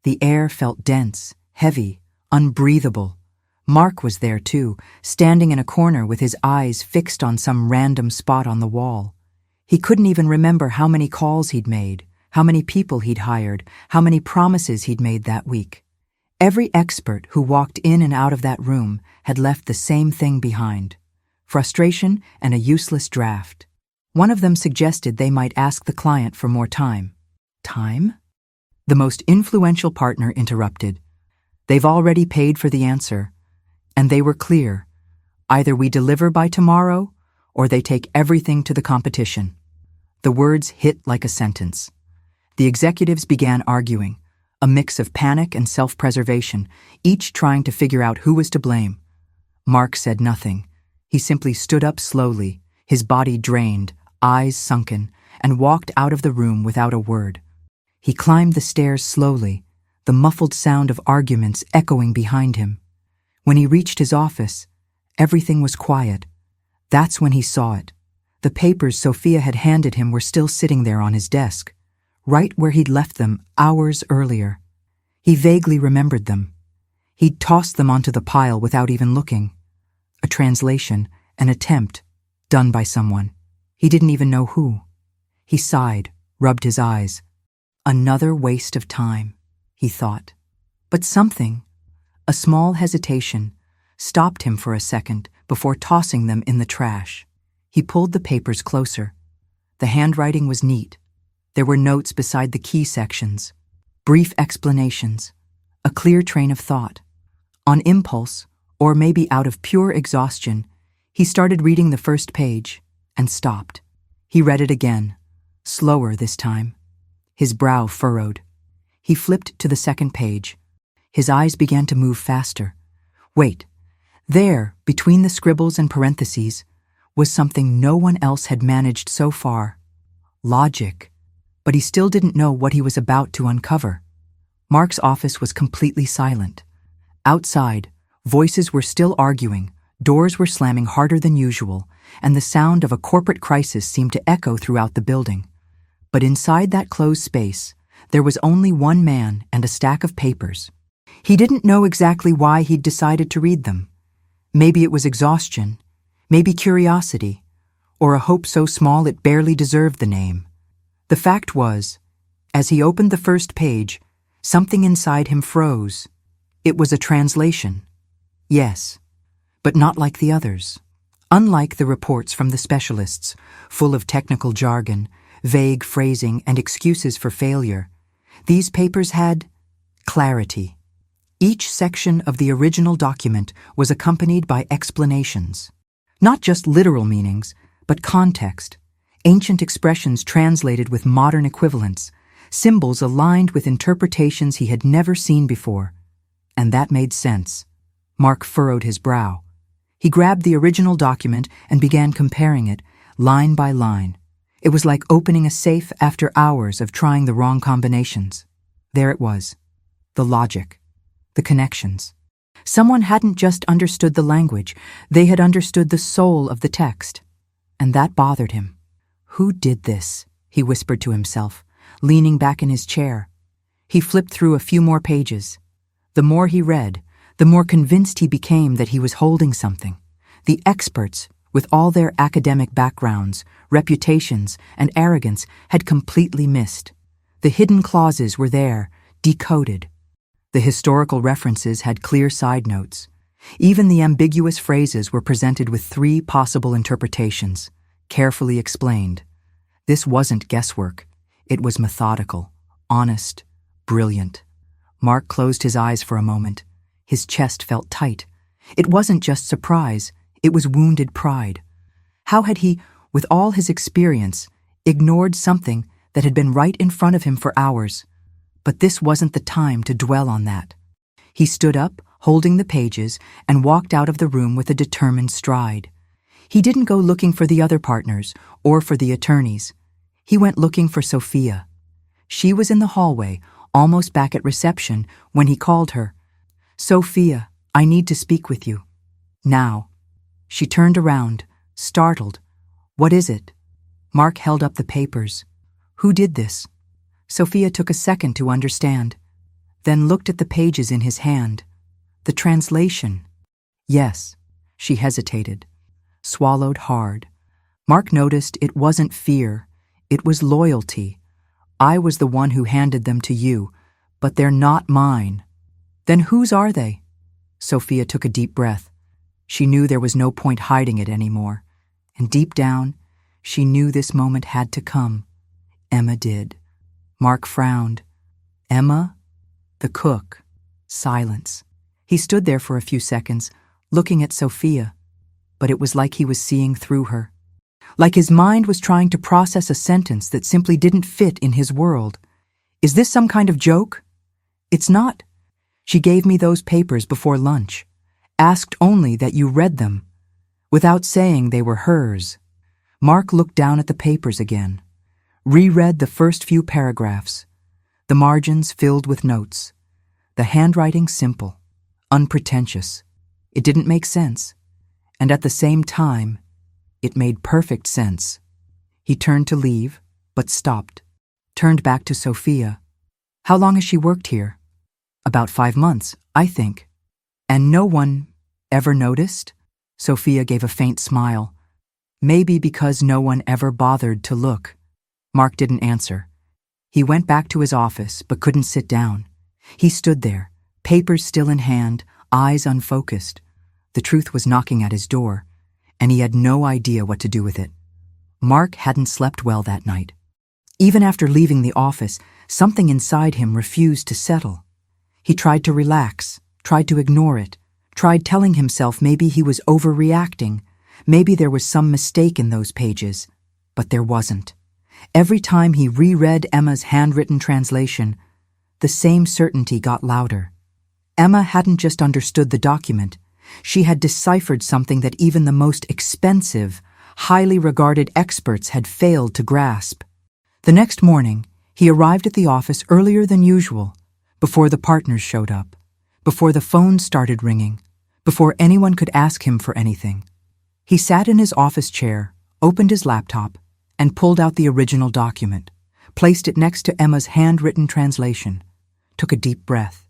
The air felt dense, heavy, unbreathable. Mark was there too, standing in a corner with his eyes fixed on some random spot on the wall. He couldn't even remember how many calls he'd made, how many people he'd hired, how many promises he'd made that week. Every expert who walked in and out of that room had left the same thing behind: frustration and a useless draft. One of them suggested they might ask the client for more time. Time? The most influential partner interrupted. "They've already paid for the answer, and they were clear. Either we deliver by tomorrow, or they take everything to the competition." The words hit like a sentence. The executives began arguing, a mix of panic and self-preservation, each trying to figure out who was to blame. Mark said nothing. He simply stood up slowly, his body drained, eyes sunken, and walked out of the room without a word. He climbed the stairs slowly, the muffled sound of arguments echoing behind him. When he reached his office, everything was quiet. That's when he saw it. The papers Sophia had handed him were still sitting there on his desk, right where he'd left them hours earlier. He vaguely remembered them. He'd tossed them onto the pile without even looking. A translation, an attempt, done by someone. He didn't even know who. He sighed, rubbed his eyes. Another waste of time, he thought. But something, a small hesitation, stopped him for a second before tossing them in the trash. He pulled the papers closer. The handwriting was neat. There were notes beside the key sections, brief explanations, a clear train of thought. On impulse, or maybe out of pure exhaustion, he started reading the first page and stopped. He read it again, slower this time. His brow furrowed. He flipped to the second page. His eyes began to move faster. Wait, there, between the scribbles and parentheses, was something no one else had managed so far. Logic. But he still didn't know what he was about to uncover. Mark's office was completely silent. Outside, voices were still arguing, doors were slamming harder than usual, and the sound of a corporate crisis seemed to echo throughout the building. But inside that closed space, there was only one man and a stack of papers. He didn't know exactly why he'd decided to read them. Maybe it was exhaustion, maybe curiosity, or a hope so small it barely deserved the name. The fact was, as he opened the first page, something inside him froze. It was a translation. Yes, but not like the others. Unlike the reports from the specialists, full of technical jargon, vague phrasing, and excuses for failure, these papers had clarity. Each section of the original document was accompanied by explanations. Not just literal meanings, but context, ancient expressions translated with modern equivalents, symbols aligned with interpretations he had never seen before. And that made sense. Mark furrowed his brow. He grabbed the original document and began comparing it, line by line. It was like opening a safe after hours of trying the wrong combinations. There it was. The logic. The connections. Someone hadn't just understood the language, they had understood the soul of the text. And that bothered him. Who did this? He whispered to himself, leaning back in his chair. He flipped through a few more pages. The more he read, the more convinced he became that he was holding something. The experts, with all their academic backgrounds, reputations, and arrogance, had completely missed. The hidden clauses were there, decoded. The historical references had clear side notes. Even the ambiguous phrases were presented with 3 possible interpretations, carefully explained. This wasn't guesswork. It was methodical, honest, brilliant. Mark closed his eyes for a moment. His chest felt tight. It wasn't just surprise, it was wounded pride. How had he, with all his experience, ignored something that had been right in front of him for hours? But this wasn't the time to dwell on that. He stood up, holding the pages, and walked out of the room with a determined stride. He didn't go looking for the other partners or for the attorneys. He went looking for Sophia. She was in the hallway, almost back at reception, when he called her. "Sophia, I need to speak with you. Now." She turned around, startled. "What is it?" Mark held up the papers. "Who did this?" Sophia took a second to understand, then looked at the pages in his hand. The translation. "Yes." She hesitated, swallowed hard. Mark noticed it wasn't fear, it was loyalty. "I was the one who handed them to you, but they're not mine." "Then whose are they?" Sophia took a deep breath. She knew there was no point hiding it anymore, and deep down, she knew this moment had to come. Emma did. Mark frowned. "Emma?" The cook. Silence. He stood there for a few seconds, looking at Sophia, but it was like he was seeing through her. Like his mind was trying to process a sentence that simply didn't fit in his world. "Is this some kind of joke?" "It's not. She gave me those papers before lunch, asked only that you read them, without saying they were hers." Mark looked down at the papers again, reread the first few paragraphs, the margins filled with notes, the handwriting simple, unpretentious. It didn't make sense, and at the same time, it made perfect sense. He turned to leave, but stopped, turned back to Sophia. "How long has she worked here?" "About 5 months, I think." "And no one ever noticed?" Sophia gave a faint smile. "Maybe because no one ever bothered to look." Mark didn't answer. He went back to his office, but couldn't sit down. He stood there, papers still in hand, eyes unfocused. The truth was knocking at his door, and he had no idea what to do with it. Mark hadn't slept well that night. Even after leaving the office, something inside him refused to settle. He tried to relax, tried to ignore it, tried telling himself maybe he was overreacting, maybe there was some mistake in those pages, but there wasn't. Every time he reread Emma's handwritten translation, the same certainty got louder. Emma hadn't just understood the document, she had deciphered something that even the most expensive, highly regarded experts had failed to grasp. The next morning, he arrived at the office earlier than usual, before the partners showed up, before the phone started ringing, before anyone could ask him for anything. He sat in his office chair, opened his laptop, and pulled out the original document, placed it next to Emma's handwritten translation, took a deep breath.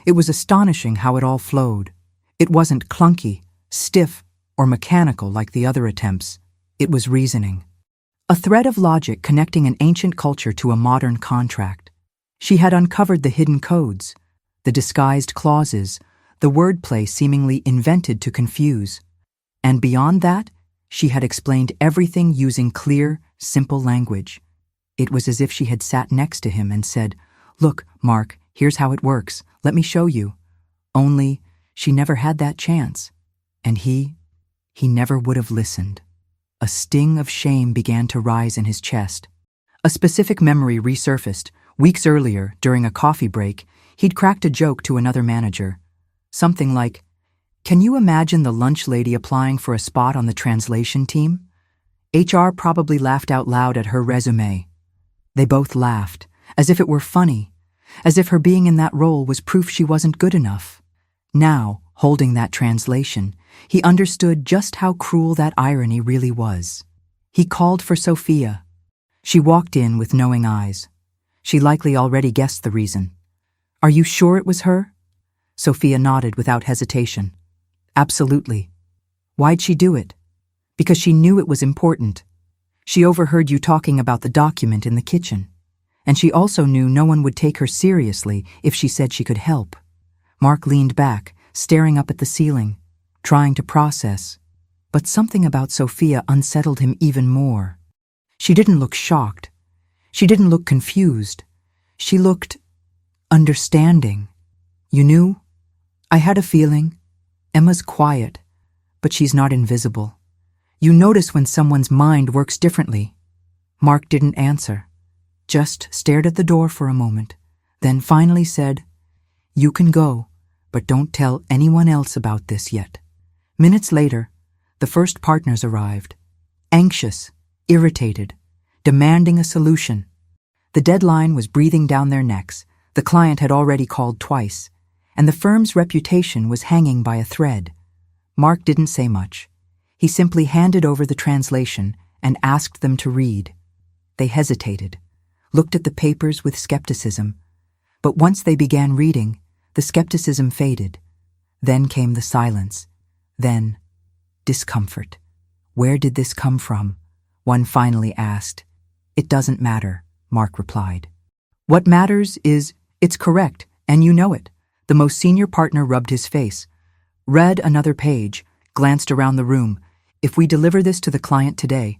It was astonishing how it all flowed. It wasn't clunky, stiff, or mechanical like the other attempts. It was reasoning. A thread of logic connecting an ancient culture to a modern contract. She had uncovered the hidden codes, the disguised clauses, the wordplay seemingly invented to confuse. And beyond that, she had explained everything using clear, simple language. It was as if she had sat next to him and said, "Look, Mark, here's how it works. Let me show you." Only she never had that chance, and he never would have listened. A sting of shame began to rise in his chest. A specific memory resurfaced. Weeks earlier, during a coffee break, he'd cracked a joke to another manager. Something like, "Can you imagine the lunch lady applying for a spot on the translation team?" HR probably laughed out loud at her resume. They both laughed, as if it were funny, as if her being in that role was proof she wasn't good enough. Now, holding that translation, he understood just how cruel that irony really was. He called for Sophia. She walked in with knowing eyes. She likely already guessed the reason. "Are you sure it was her?" Sophia nodded without hesitation. "Absolutely." "Why'd she do it?" "Because she knew it was important. She overheard you talking about the document in the kitchen. And she also knew no one would take her seriously if she said she could help." Mark leaned back, staring up at the ceiling, trying to process. But something about Sophia unsettled him even more. She didn't look shocked. She didn't look confused. She looked understanding. "You knew?" "I had a feeling. Emma's quiet, but she's not invisible. You notice when someone's mind works differently." Mark didn't answer, just stared at the door for a moment, then finally said, "You can go, but don't tell anyone else about this yet." Minutes later, the first partners arrived, anxious, irritated, demanding a solution. The deadline was breathing down their necks. The client had already called twice, and the firm's reputation was hanging by a thread. Mark didn't say much. He simply handed over the translation and asked them to read. They hesitated, looked at the papers with skepticism. But once they began reading, the skepticism faded. Then came the silence. Then, discomfort. "Where did this come from?" one finally asked. "It doesn't matter," Mark replied. "What matters is, it's correct, and you know it." The most senior partner rubbed his face, read another page, glanced around the room. "If we deliver this to the client today,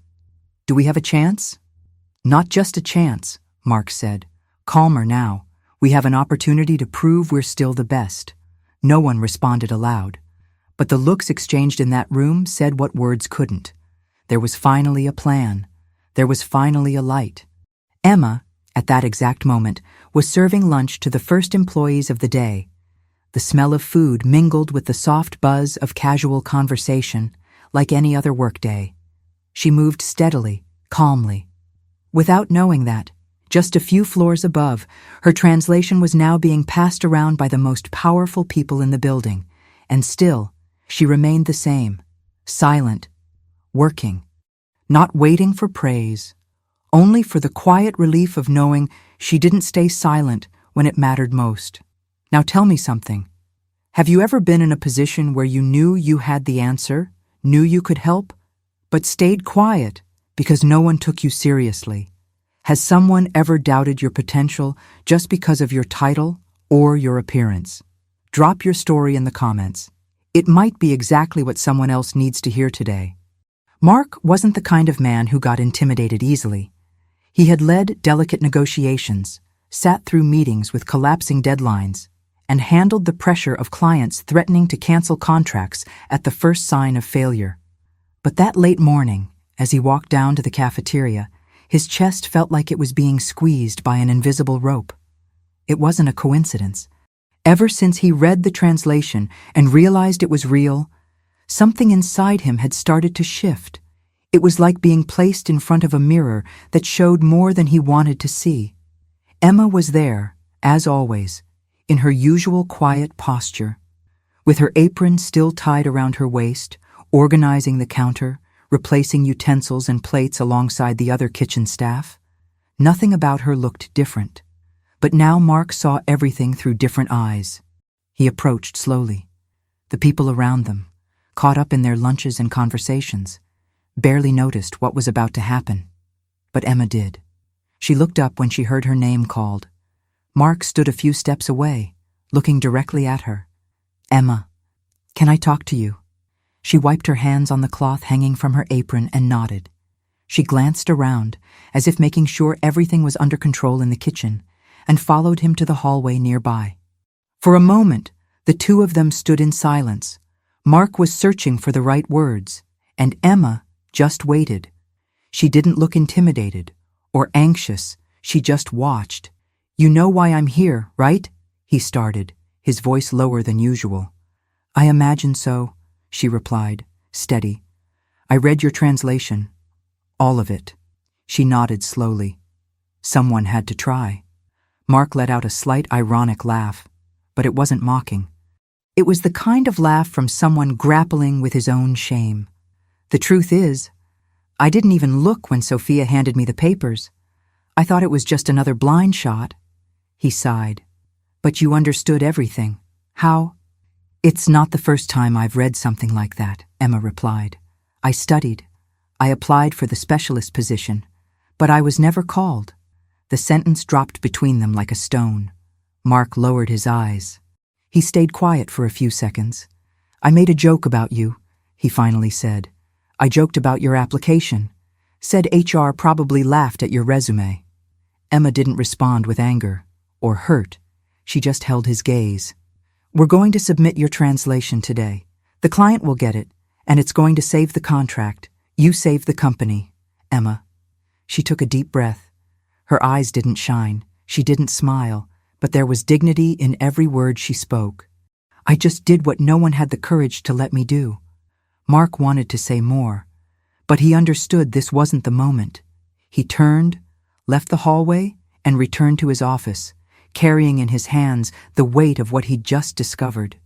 do we have a chance?" "Not just a chance," Mark said, calmer now. "We have an opportunity to prove we're still the best." No one responded aloud. But the looks exchanged in that room said what words couldn't. There was finally a plan. There was finally a light. Emma, at that exact moment, was serving lunch to the first employees of the day. The smell of food mingled with the soft buzz of casual conversation, like any other workday. She moved steadily, calmly. Without knowing that, just a few floors above, her translation was now being passed around by the most powerful people in the building, and still, she remained the same, silent, working, not waiting for praise, only for the quiet relief of knowing she didn't stay silent when it mattered most. Now tell me something. Have you ever been in a position where you knew you had the answer, knew you could help, but stayed quiet because no one took you seriously? Has someone ever doubted your potential just because of your title or your appearance? Drop your story in the comments. It might be exactly what someone else needs to hear today. Mark wasn't the kind of man who got intimidated easily. He had led delicate negotiations, sat through meetings with collapsing deadlines, and handled the pressure of clients threatening to cancel contracts at the first sign of failure. But that late morning, as he walked down to the cafeteria, his chest felt like it was being squeezed by an invisible rope. It wasn't a coincidence. Ever since he read the translation and realized it was real, something inside him had started to shift. It was like being placed in front of a mirror that showed more than he wanted to see. Emma was there, as always, in her usual quiet posture, with her apron still tied around her waist, organizing the counter, replacing utensils and plates alongside the other kitchen staff. Nothing about her looked different. But now Mark saw everything through different eyes. He approached slowly. The people around them, caught up in their lunches and conversations, barely noticed what was about to happen. But Emma did. She looked up when she heard her name called. Mark stood a few steps away, looking directly at her. "Emma, can I talk to you?" She wiped her hands on the cloth hanging from her apron and nodded. She glanced around, as if making sure everything was under control in the kitchen, and followed him to the hallway nearby. For a moment, The two of them stood in silence. Mark was searching for the right words, and Emma just waited. She didn't look intimidated or anxious, she just watched. "You know why I'm here, right?" he started, his voice lower than usual. "I imagine so," she replied, steady. "I read your translation. All of it." She nodded slowly. "Someone had to try." Mark let out a slight ironic laugh, but it wasn't mocking. It was the kind of laugh from someone grappling with his own shame. "The truth is, I didn't even look when Sophia handed me the papers. I thought it was just another blind shot." He sighed. "But you understood everything. How?" "It's not the first time I've read something like that," Emma replied. "I studied. I applied for the specialist position, but I was never called." The sentence dropped between them like a stone. Mark lowered his eyes. He stayed quiet for a few seconds. "I made a joke about you," he finally said. "I joked about your application. Said HR probably laughed at your resume." Emma didn't respond with anger or hurt. She just held his gaze. "We're going to submit your translation today. The client will get it, and it's going to save the contract. You save the company, Emma." She took a deep breath. Her eyes didn't shine. She didn't smile, but there was dignity in every word she spoke. "I just did what no one had the courage to let me do." Mark wanted to say more, but he understood this wasn't the moment. He turned, left the hallway, and returned to his office, carrying in his hands the weight of what he'd just discovered,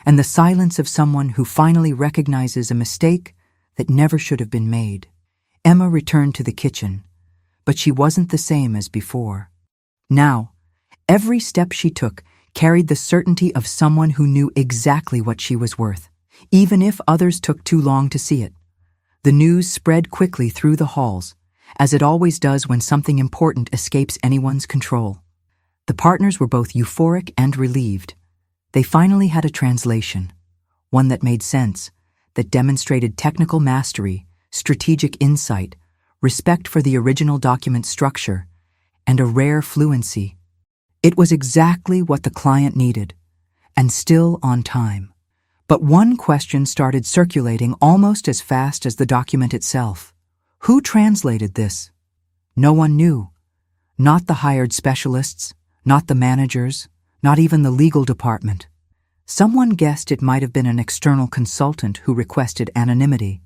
and the silence of someone who finally recognizes a mistake that never should have been made. Emma returned to the kitchen, but she wasn't the same as before. Now, every step she took carried the certainty of someone who knew exactly what she was worth, even if others took too long to see it. The news spread quickly through the halls, as it always does when something important escapes anyone's control. The partners were both euphoric and relieved. They finally had a translation, one that made sense, that demonstrated technical mastery, strategic insight, respect for the original document structure, and a rare fluency. It was exactly what the client needed, and still on time. But one question started circulating almost as fast as the document itself. Who translated this? No one knew. Not the hired specialists, not the managers, not even the legal department. Someone guessed it might have been an external consultant who requested anonymity.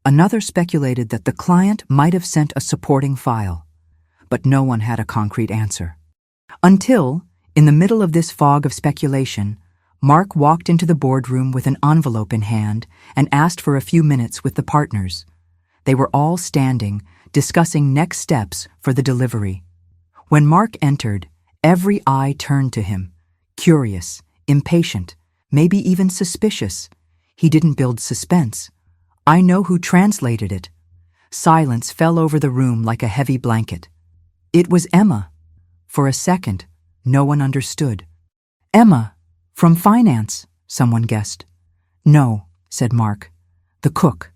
Another speculated that the client might have sent a supporting file, but no one had a concrete answer. Until, in the middle of this fog of speculation, Mark walked into the boardroom with an envelope in hand and asked for a few minutes with the partners. They were all standing, discussing next steps for the delivery. When Mark entered, every eye turned to him, curious, impatient, maybe even suspicious. He didn't build suspense. "I know who translated it." Silence fell over the room like a heavy blanket. It was Emma. For a second, no one understood. "Emma, from finance," someone guessed. "No," said Mark. "The cook."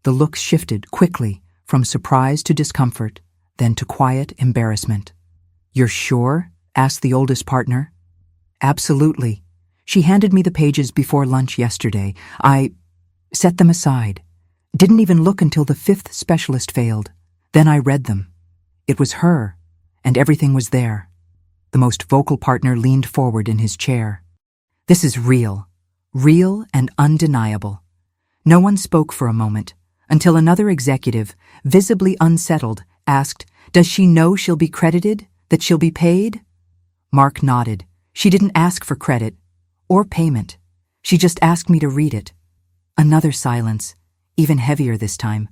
The look shifted quickly from surprise to discomfort, then to quiet embarrassment. "You're sure?" asked the oldest partner. "Absolutely. She handed me the pages before lunch yesterday. I set them aside. Didn't even look until the fifth specialist failed. Then I read them. It was her, and everything was there." The most vocal partner leaned forward in his chair. "This is real and undeniable." No one spoke for a moment, until another executive, visibly unsettled, asked, "Does she know she'll be credited, that she'll be paid?" Mark nodded. "She didn't ask for credit or payment. She just asked me to read it." Another silence, even heavier this time.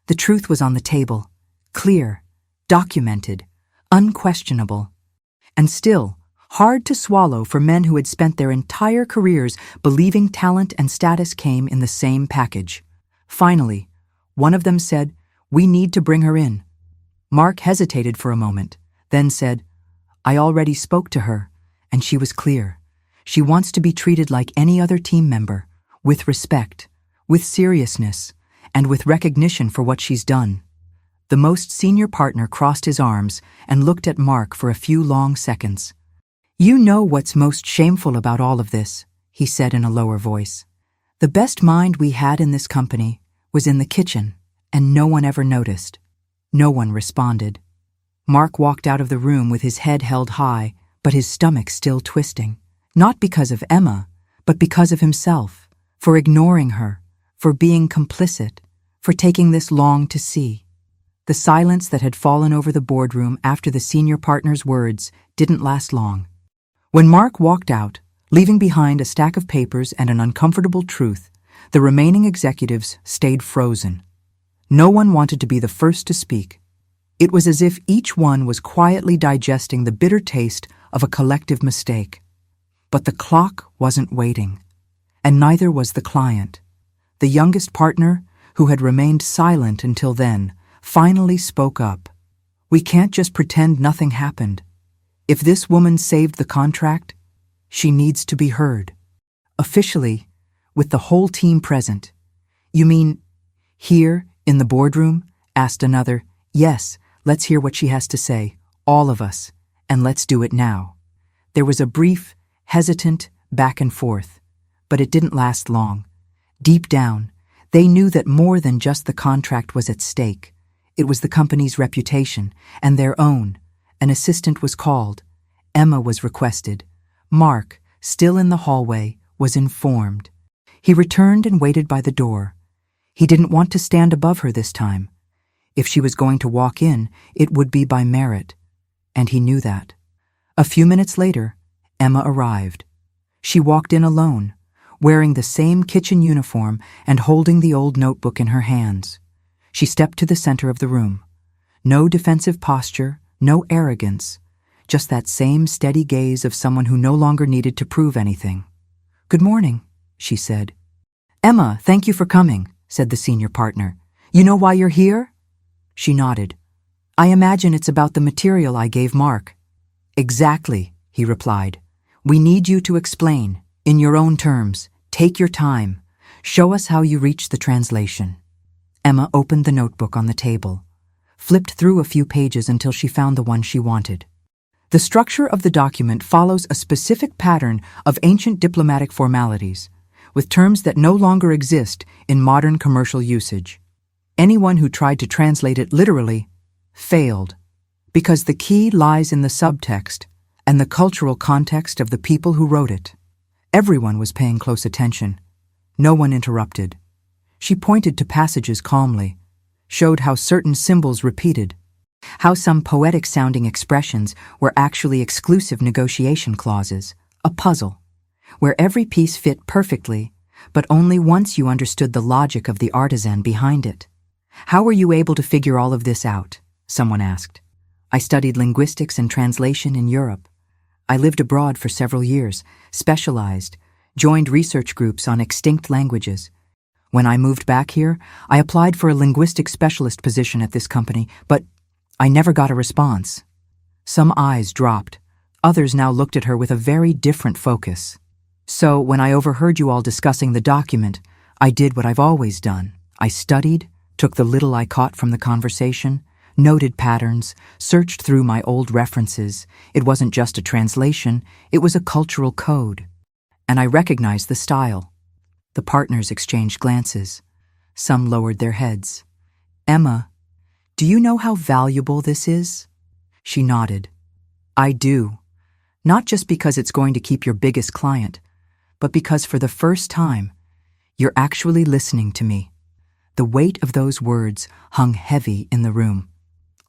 The truth was on the table, clear, documented, unquestionable, and still hard to swallow for men who had spent their entire careers believing talent and status came in the same package. Finally, one of them said, "We need to bring her in." Mark hesitated for a moment, then said, "I already spoke to her, and she was clear. She wants to be treated like any other team member, with respect, with seriousness, and with recognition for what she's done." The most senior partner crossed his arms and looked at Mark for a few long seconds. "You know what's most shameful about all of this," he said in a lower voice. The best mind we had in this company was in the kitchen, and no one ever noticed. No one responded. Mark walked out of the room with his head held high, but his stomach still twisting. Not because of Emma, but because of himself, for ignoring her, for being complicit, for taking this long to see. The silence that had fallen over the boardroom after the senior partner's words didn't last long. When Mark walked out, leaving behind a stack of papers and an uncomfortable truth, the remaining executives stayed frozen. No one wanted to be the first to speak. It was as if each one was quietly digesting the bitter taste of a collective mistake. But the clock wasn't waiting, and neither was the client. The youngest partner, who had remained silent until then, finally spoke up. We can't just pretend nothing happened. If this woman saved the contract, she needs to be heard. Officially, with the whole team present. You mean, here, in the boardroom? Asked another. Yes, let's hear what she has to say, all of us, and let's do it now. There was a brief, hesitant back and forth, but it didn't last long. Deep down, they knew that more than just the contract was at stake. It was the company's reputation, and their own. An assistant was called. Emma was requested. Mark, still in the hallway, was informed. He returned and waited by the door. He didn't want to stand above her this time. If she was going to walk in, it would be by merit, and he knew that. A few minutes later, Emma arrived. She walked in alone, wearing the same kitchen uniform and holding the old notebook in her hands. She stepped to the center of the room. No defensive posture, no arrogance, just that same steady gaze of someone who no longer needed to prove anything. Good morning, she said. Emma, thank you for coming, said the senior partner. You know why you're here? She nodded. I imagine it's about the material I gave Mark. Exactly, he replied. We need you to explain, in your own terms. Take your time. Show us how you reached the translation. Emma opened the notebook on the table, flipped through a few pages until she found the one she wanted. The structure of the document follows a specific pattern of ancient diplomatic formalities, with terms that no longer exist in modern commercial usage. Anyone who tried to translate it literally failed, because the key lies in the subtext and the cultural context of the people who wrote it. Everyone was paying close attention. No one interrupted. She pointed to passages calmly, showed how certain symbols repeated, how some poetic-sounding expressions were actually exclusive negotiation clauses, a puzzle, where every piece fit perfectly, but only once you understood the logic of the artisan behind it. How were you able to figure all of this out? Someone asked. I studied linguistics and translation in Europe. I lived abroad for several years, specialized, joined research groups on extinct languages. When I moved back here, I applied for a linguistic specialist position at this company, but I never got a response. Some eyes dropped. Others now looked at her with a very different focus. So, when I overheard you all discussing the document, I did what I've always done. I studied, took the little I caught from the conversation, noted patterns, searched through my old references. It wasn't just a translation, it was a cultural code. And I recognized the style. The partners exchanged glances. Some lowered their heads. Emma, do you know how valuable this is? She nodded. I do. Not just because it's going to keep your biggest client, but because for the first time, you're actually listening to me. The weight of those words hung heavy in the room.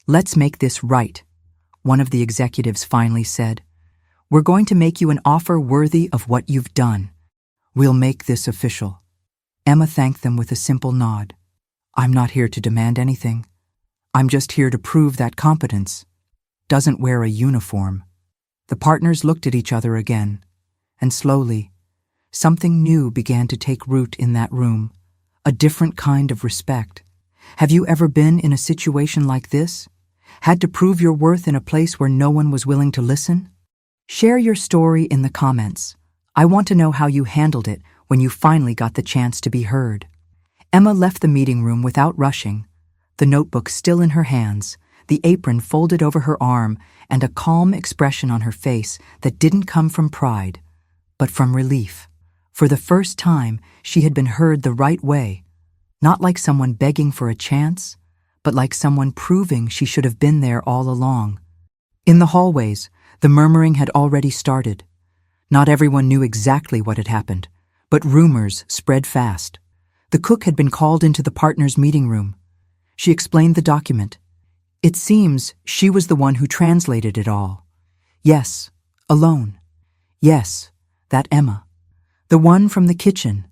Let's make this right, one of the executives finally said. We're going to make you an offer worthy of what you've done. We'll make this official. Emma thanked them with a simple nod. I'm not here to demand anything. I'm just here to prove that competence doesn't wear a uniform. The partners looked at each other again, and slowly, something new began to take root in that room, a different kind of respect. Have you ever been in a situation like this? Had to prove your worth in a place where no one was willing to listen? Share your story in the comments. I want to know how you handled it when you finally got the chance to be heard. Emma left the meeting room without rushing, the notebook still in her hands, the apron folded over her arm, and a calm expression on her face that didn't come from pride, but from relief. For the first time, she had been heard the right way, not like someone begging for a chance, but like someone proving she should have been there all along. In the hallways, the murmuring had already started. Not everyone knew exactly what had happened, but rumors spread fast. The cook had been called into the partners' meeting room. She explained the document. It seems she was the one who translated it all. Yes, alone. Yes, that Emma. The one from the kitchen.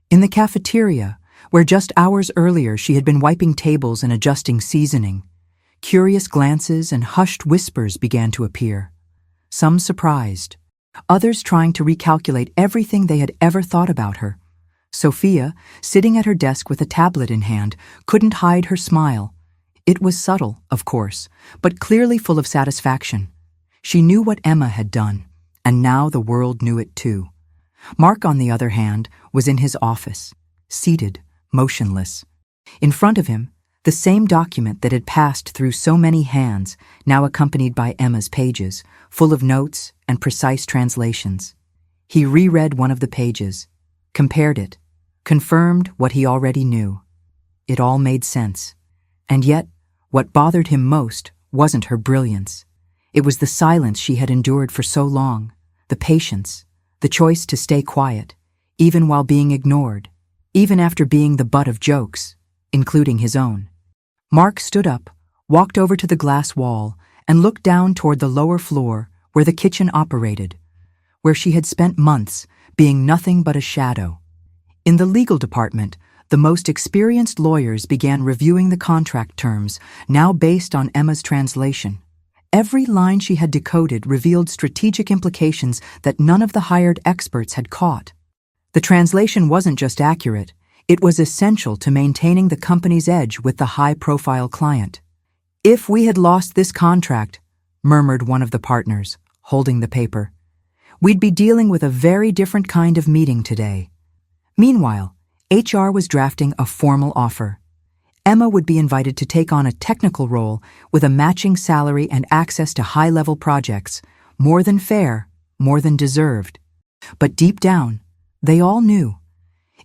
In the cafeteria, where just hours earlier she had been wiping tables and adjusting seasoning, curious glances and hushed whispers began to appear. Some surprised, others trying to recalculate everything they had ever thought about her. Sophia, sitting at her desk with a tablet in hand, couldn't hide her smile. It was subtle, of course, but clearly full of satisfaction. She knew what Emma had done, and now the world knew it too. Mark, on the other hand, was in his office, seated, motionless. In front of him, the same document that had passed through so many hands, now accompanied by Emma's pages, full of notes and precise translations. He reread one of the pages, compared it, confirmed what he already knew. It all made sense. And yet, what bothered him most wasn't her brilliance. It was the silence she had endured for so long, the patience, the choice to stay quiet, even while being ignored, even after being the butt of jokes, including his own. Mark stood up, walked over to the glass wall, and looked down toward the lower floor where the kitchen operated, where she had spent months being nothing but a shadow. In the legal department, the most experienced lawyers began reviewing the contract terms, now based on Emma's translation. Every line she had decoded revealed strategic implications that none of the hired experts had caught. The translation wasn't just accurate, it was essential to maintaining the company's edge with the high-profile client. "If we had lost this contract," murmured one of the partners, holding the paper, "we'd be dealing with a very different kind of meeting today." Meanwhile, HR was drafting a formal offer. Emma would be invited to take on a technical role with a matching salary and access to high-level projects, more than fair, more than deserved. But deep down, they all knew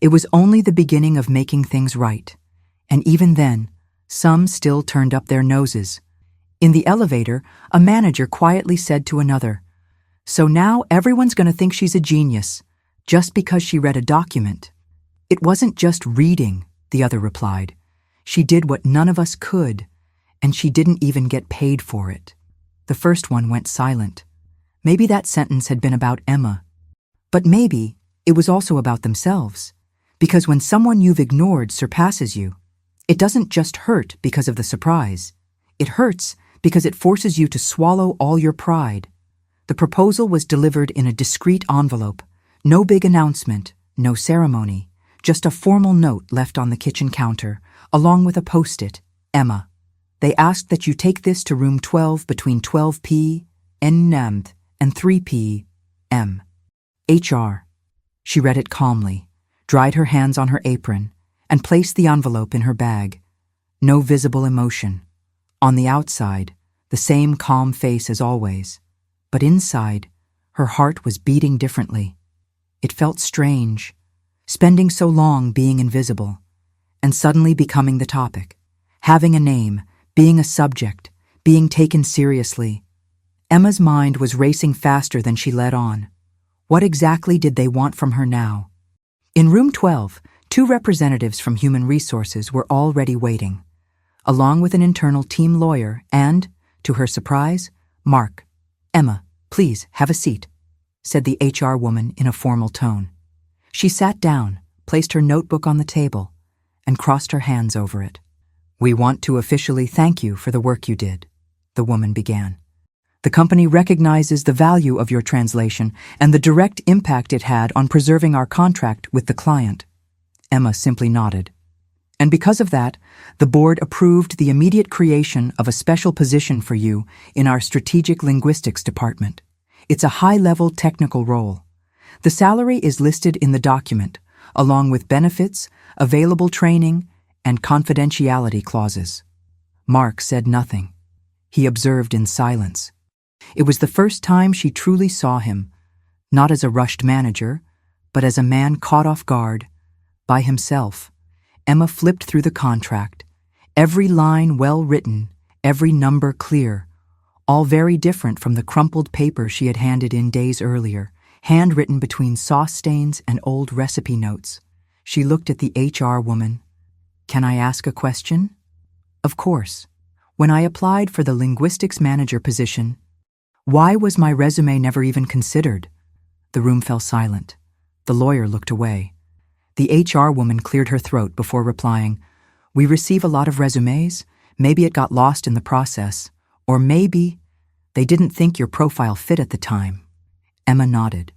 it was only the beginning of making things right. And even then, some still turned up their noses. In the elevator, a manager quietly said to another, "So now everyone's going to think she's a genius, just because she read a document." "It wasn't just reading," the other replied. "She did what none of us could, and she didn't even get paid for it." The first one went silent. Maybe that sentence had been about Emma. But maybe it was also about themselves. Because when someone you've ignored surpasses you, it doesn't just hurt because of the surprise. It hurts because it forces you to swallow all your pride. The proposal was delivered in a discreet envelope. No big announcement, no ceremony, just a formal note left on the kitchen counter, along with a post-it, "Emma. They asked that you take this to room 12 between 12 p.m. and 3 p.m. HR. She read it calmly, dried her hands on her apron, and placed the envelope in her bag. No visible emotion. On the outside, the same calm face as always. But inside, her heart was beating differently. It felt strange, spending so long being invisible, and suddenly becoming the topic, having a name, being a subject, being taken seriously. Emma's mind was racing faster than she let on. What exactly did they want from her now? In room 12, 2 representatives from Human Resources were already waiting, along with an internal team lawyer and, to her surprise, Mark. "Emma, please have a seat," said the HR woman in a formal tone. She sat down, placed her notebook on the table, and crossed her hands over it. "We want to officially thank you for the work you did," the woman began. "The company recognizes the value of your translation and the direct impact it had on preserving our contract with the client." Emma simply nodded. "And because of that, the board approved the immediate creation of a special position for you in our strategic linguistics department. It's a high-level technical role. The salary is listed in the document, along with benefits, available training, and confidentiality clauses." Mark said nothing. He observed in silence. It was the first time she truly saw him, not as a rushed manager, But as a man caught off guard, by himself, Emma flipped through the contract, every line well written, every number clear, all very different from the crumpled paper she had handed in days earlier, handwritten between sauce stains and old recipe notes. She looked at the HR woman. "Can I ask a question?" "Of course. When I applied for the linguistics manager position, why was my resume never even considered?" The room fell silent. The lawyer looked away. The HR woman cleared her throat before replying, "We receive a lot of resumes. Maybe it got lost in the process. Or maybe they didn't think your profile fit at the time." Emma nodded.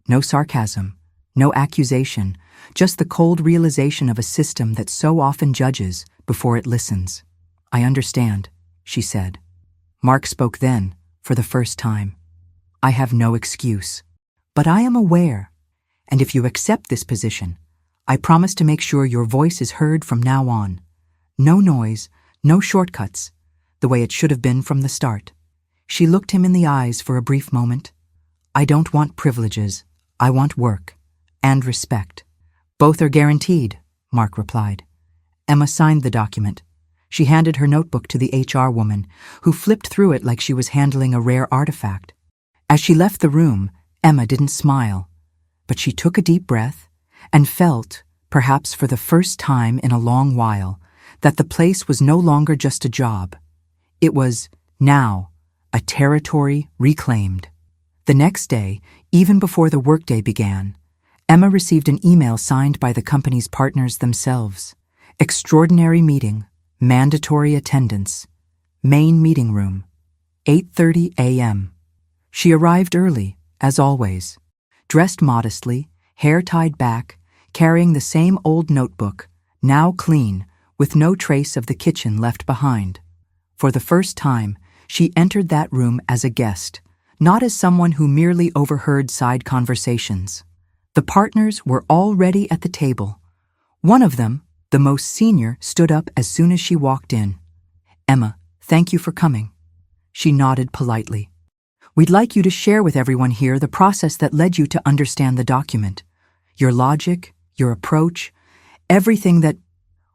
No sarcasm, no accusation, just the cold realization of a system that so often judges before it listens. "I understand," she said. Mark spoke then, for the first time. "I have no excuse. But I am aware, and if you accept this position, I promise to make sure your voice is heard from now on. No noise, no shortcuts, the way it should have been from the start." She looked him in the eyes for a brief moment. "I don't want privileges. I want work. And respect." "Both are guaranteed," Mark replied. Emma signed the document. She handed her notebook to the HR woman, who flipped through it like she was handling a rare artifact. As she left the room, Emma didn't smile, but she took a deep breath and felt, perhaps for the first time in a long while, that the place was no longer just a job. It was, now, a territory reclaimed. The next day, even before the workday began, Emma received an email signed by the company's partners themselves. "Extraordinary meeting. Mandatory attendance. Main meeting room. 8:30 a.m. She arrived early, as always, dressed modestly, hair tied back, carrying the same old notebook, now clean, with no trace of the kitchen left behind. For the first time, she entered that room as a guest, not as someone who merely overheard side conversations. The partners were already at the table. One of them, the most senior, stood up as soon as she walked in. "Emma, thank you for coming." She nodded politely. "We'd like you to share with everyone here the process that led you to understand the document. Your logic, your approach, everything that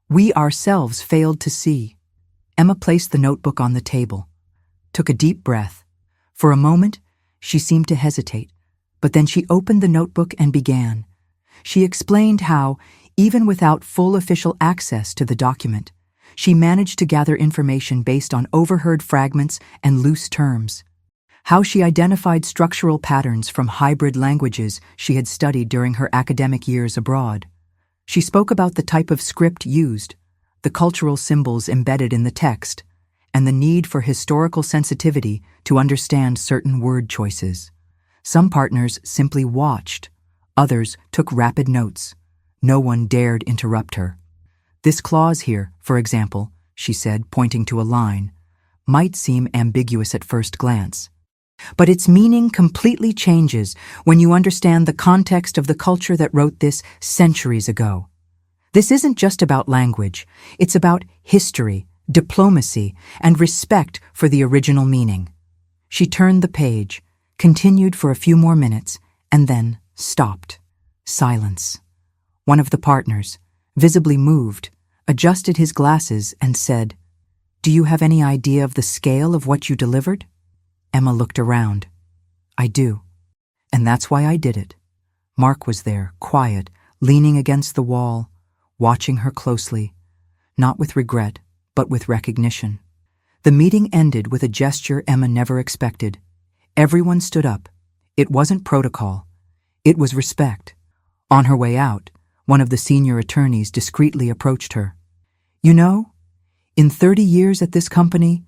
we ourselves failed to see." Emma placed the notebook on the table, took a deep breath. For a moment, she seemed to hesitate, but then she opened the notebook and began. She explained how, even without full official access to the document, she managed to gather information based on overheard fragments and loose terms. How she identified structural patterns from hybrid languages she had studied during her academic years abroad. She spoke about the type of script used, the cultural symbols embedded in the text, and the need for historical sensitivity to understand certain word choices. Some partners simply watched, others took rapid notes. No one dared interrupt her. "This clause here, for example," she said, pointing to a line, "might seem ambiguous at first glance. But its meaning completely changes when you understand the context of the culture that wrote this centuries ago. This isn't just about language, it's about history, diplomacy, and respect for the original meaning." She turned the page, continued for a few more minutes, and then stopped. Silence. One of the partners, visibly moved, adjusted his glasses and said, "Do you have any idea of the scale of what you delivered?" Emma looked around. "I do. And that's why I did it." Mark was there, quiet, leaning against the wall, watching her closely, not with regret, but with recognition. The meeting ended with a gesture Emma never expected. Everyone stood up. It wasn't protocol. It was respect. On her way out, one of the senior attorneys discreetly approached her. "You know, in 30 years at this company,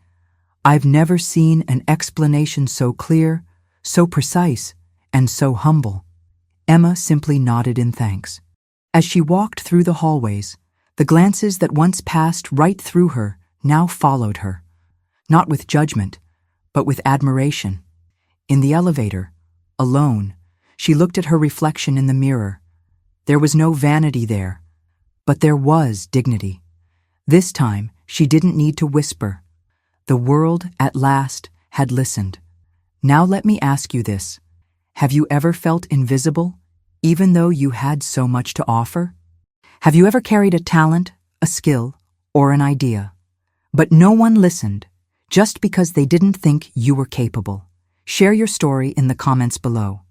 I've never seen an explanation so clear, so precise, and so humble." Emma simply nodded in thanks. As she walked through the hallways, the glances that once passed right through her now followed her, not with judgment, but with admiration. In the elevator, alone, she looked at her reflection in the mirror. There was no vanity there, but there was dignity. This time, she didn't need to whisper. The world, at last, had listened. "Now let me ask you this. Have you ever felt invisible, even though you had so much to offer? Have you ever carried a talent, a skill, or an idea, but no one listened just because they didn't think you were capable? Share your story in the comments below.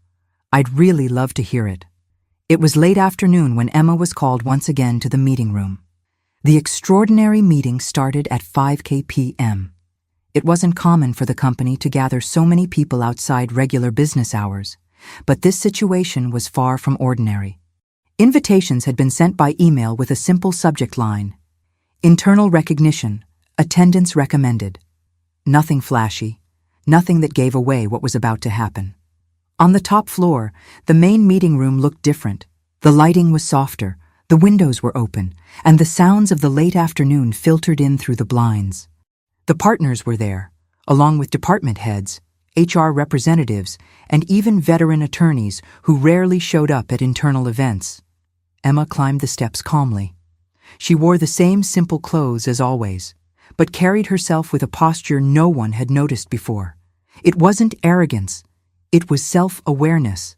I'd really love to hear it. It was late afternoon when Emma was called once again to the meeting room. The extraordinary meeting started at 5 p.m. It wasn't common for the company to gather so many people outside regular business hours, but this situation was far from ordinary. Invitations had been sent by email with a simple subject line: internal recognition, attendance recommended. Nothing flashy, nothing that gave away what was about to happen. On the top floor, the main meeting room looked different. The lighting was softer, the windows were open, and the sounds of the late afternoon filtered in through the blinds. The partners were there, along with department heads, HR representatives, and even veteran attorneys who rarely showed up at internal events. Emma climbed the steps calmly. She wore the same simple clothes as always, but carried herself with a posture no one had noticed before. It wasn't arrogance. It was self-awareness,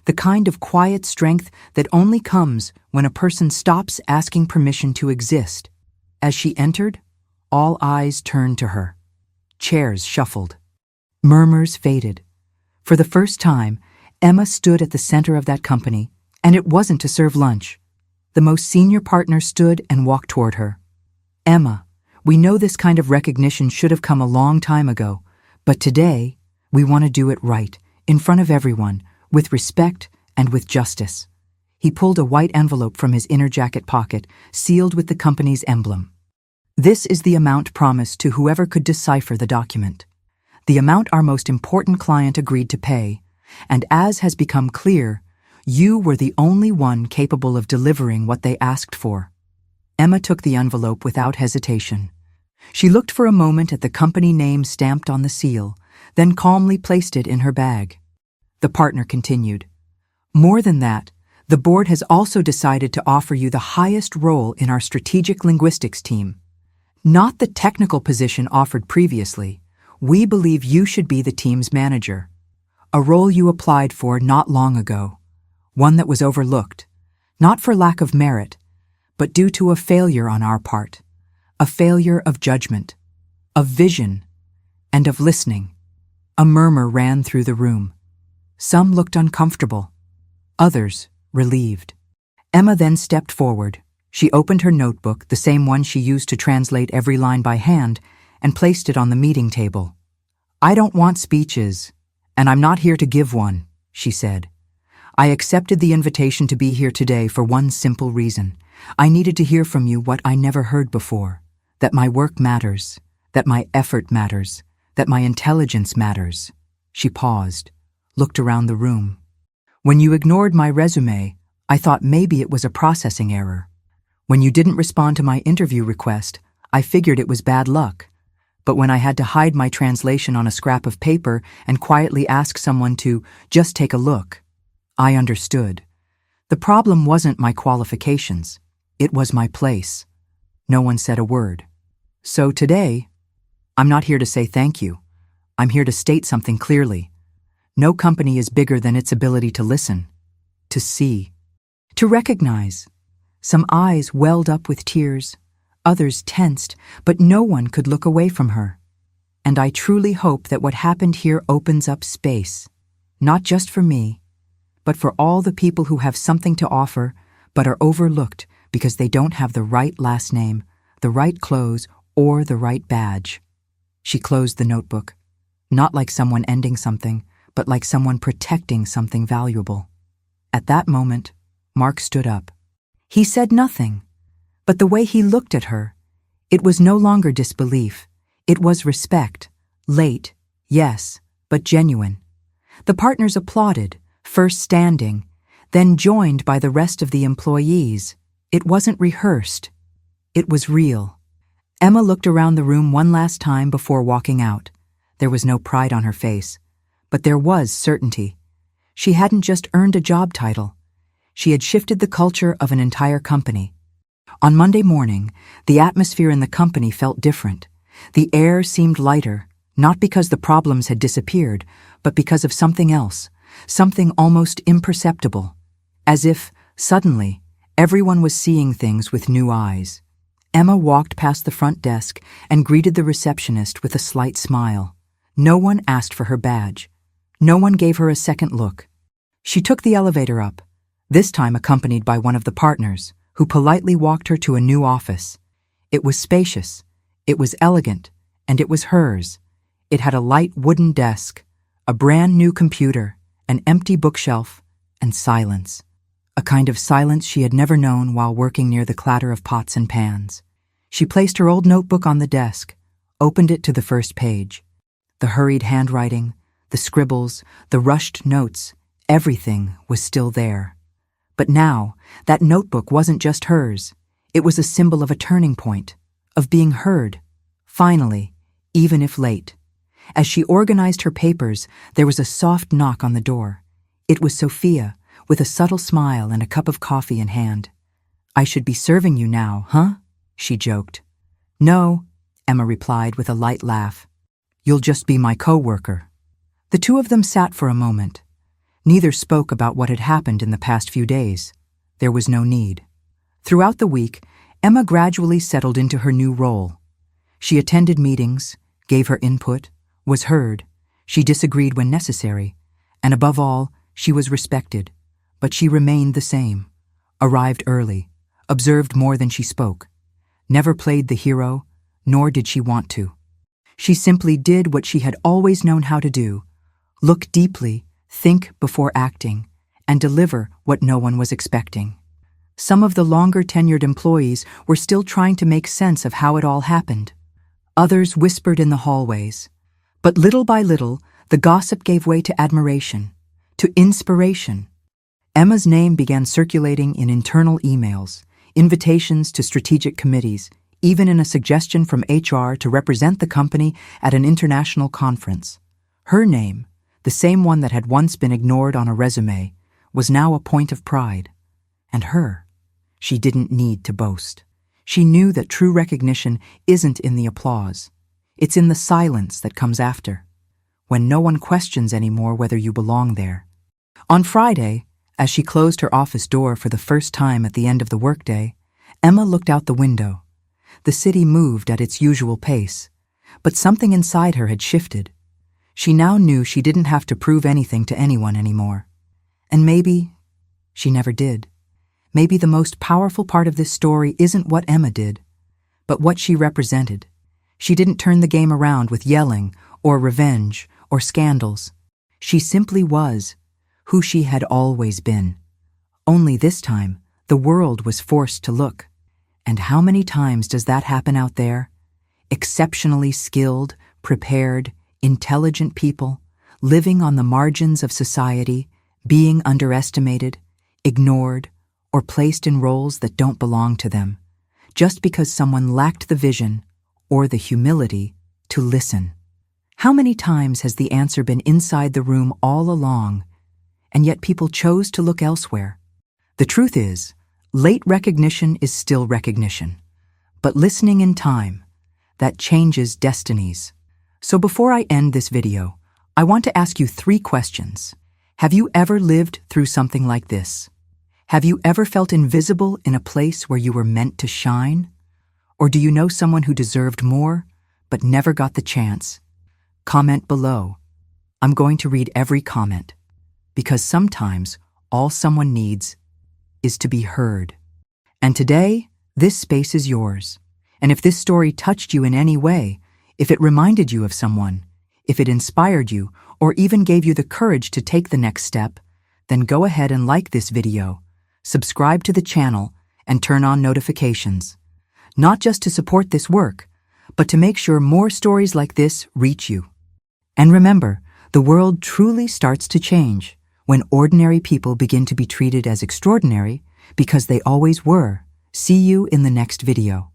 the kind of quiet strength that only comes when a person stops asking permission to exist. As she entered, all eyes turned to her. Chairs shuffled. Murmurs faded. For the first time, Emma stood at the center of that company, and it wasn't to serve lunch. The most senior partner stood and walked toward her. "Emma, we know this kind of recognition should have come a long time ago, but today, we want to do it right, in front of everyone, with respect and with justice." He pulled a white envelope from his inner jacket pocket, sealed with the company's emblem. "This is the amount promised to whoever could decipher the document. The amount our most important client agreed to pay, and as has become clear, you were the only one capable of delivering what they asked for." Emma took the envelope without hesitation. She looked for a moment at the company name stamped on the seal, then calmly placed it in her bag. The partner continued, "More than that, the board has also decided to offer you the highest role in our strategic linguistics team. Not the technical position offered previously. We believe you should be the team's manager, a role you applied for not long ago, one that was overlooked, not for lack of merit, but due to a failure on our part, a failure of judgment, of vision, and of listening." A murmur ran through the room. Some looked uncomfortable, others relieved. Emma then stepped forward. She opened her notebook, the same one she used to translate every line by hand, and placed it on the meeting table. "I don't want speeches, and I'm not here to give one," she said. "I accepted the invitation to be here today for one simple reason. I needed to hear from you what I never heard before, that my work matters, that my effort matters, that my intelligence matters." She paused, looked around the room. "When you ignored my resume, I thought maybe it was a processing error. When you didn't respond to my interview request, I figured it was bad luck. But when I had to hide my translation on a scrap of paper and quietly ask someone to just take a look, I understood. The problem wasn't my qualifications. It was my place." No one said a word. "So today, I'm not here to say thank you. I'm here to state something clearly. No company is bigger than its ability to listen, to see, to recognize." Some eyes welled up with tears, others tensed, but no one could look away from her. "And I truly hope that what happened here opens up space, not just for me, but for all the people who have something to offer but are overlooked because they don't have the right last name, the right clothes, or the right badge." She closed the notebook, not like someone ending something, but like someone protecting something valuable. At that moment, Mark stood up. He said nothing, but the way he looked at her, it was no longer disbelief. It was respect. Late, yes, but genuine. The partners applauded, first standing, then joined by the rest of the employees. It wasn't rehearsed. It was real. Emma looked around the room one last time before walking out. There was no pride on her face, but there was certainty. She hadn't just earned a job title. She had shifted the culture of an entire company. On Monday morning, the atmosphere in the company felt different. The air seemed lighter, not because the problems had disappeared, but because of something else, something almost imperceptible. As if, suddenly, everyone was seeing things with new eyes. Emma walked past the front desk and greeted the receptionist with a slight smile. No one asked for her badge. No one gave her a second look. She took the elevator up, this time accompanied by one of the partners, who politely walked her to a new office. It was spacious, it was elegant, and it was hers. It had a light wooden desk, a brand new computer, an empty bookshelf, and silence. A kind of silence she had never known while working near the clatter of pots and pans. She placed her old notebook on the desk, opened it to the first page. The hurried handwriting, the scribbles, the rushed notes, everything was still there. But now, that notebook wasn't just hers. It was a symbol of a turning point, of being heard, finally, even if late. As she organized her papers, there was a soft knock on the door. It was Sophia, with a subtle smile and a cup of coffee in hand. "I should be serving you now, huh?" she joked. "No," Emma replied with a light laugh. "You'll just be my co-worker." The two of them sat for a moment. Neither spoke about what had happened in the past few days. There was no need. Throughout the week, Emma gradually settled into her new role. She attended meetings, gave her input, was heard, she disagreed when necessary, and above all, she was respected. But she remained the same, arrived early, observed more than she spoke, never played the hero, nor did she want to. She simply did what she had always known how to do: look deeply, think before acting, and deliver what no one was expecting. Some of the longer-tenured employees were still trying to make sense of how it all happened. Others whispered in the hallways. But little by little, the gossip gave way to admiration, to inspiration. Emma's name began circulating in internal emails, invitations to strategic committees, even in a suggestion from HR to represent the company at an international conference. Her name, the same one that had once been ignored on a resume, was now a point of pride. And her, she didn't need to boast. She knew that true recognition isn't in the applause. It's in the silence that comes after, when no one questions anymore whether you belong there. On Friday, as she closed her office door for the first time at the end of the workday, Emma looked out the window. The city moved at its usual pace, but something inside her had shifted. She now knew she didn't have to prove anything to anyone anymore. And maybe she never did. Maybe the most powerful part of this story isn't what Emma did, but what she represented. She didn't turn the game around with yelling or revenge or scandals. She simply was who she had always been. Only this time, the world was forced to look. And how many times does that happen out there? Exceptionally skilled, prepared, intelligent people, living on the margins of society, being underestimated, ignored, or placed in roles that don't belong to them, just because someone lacked the vision or the humility to listen. How many times has the answer been inside the room all along, and yet people chose to look elsewhere? The truth is, late recognition is still recognition, but listening in time, that changes destinies. So before I end this video, I want to ask you 3 questions. Have you ever lived through something like this? Have you ever felt invisible in a place where you were meant to shine? Or do you know someone who deserved more, but never got the chance? Comment below. I'm going to read every comment, because sometimes all someone needs is to be heard. And today, this space is yours. And if this story touched you in any way, if it reminded you of someone, if it inspired you, or even gave you the courage to take the next step, then go ahead and like this video, subscribe to the channel, and turn on notifications. Not just to support this work, but to make sure more stories like this reach you. And remember, the world truly starts to change when ordinary people begin to be treated as extraordinary because they always were. See you in the next video.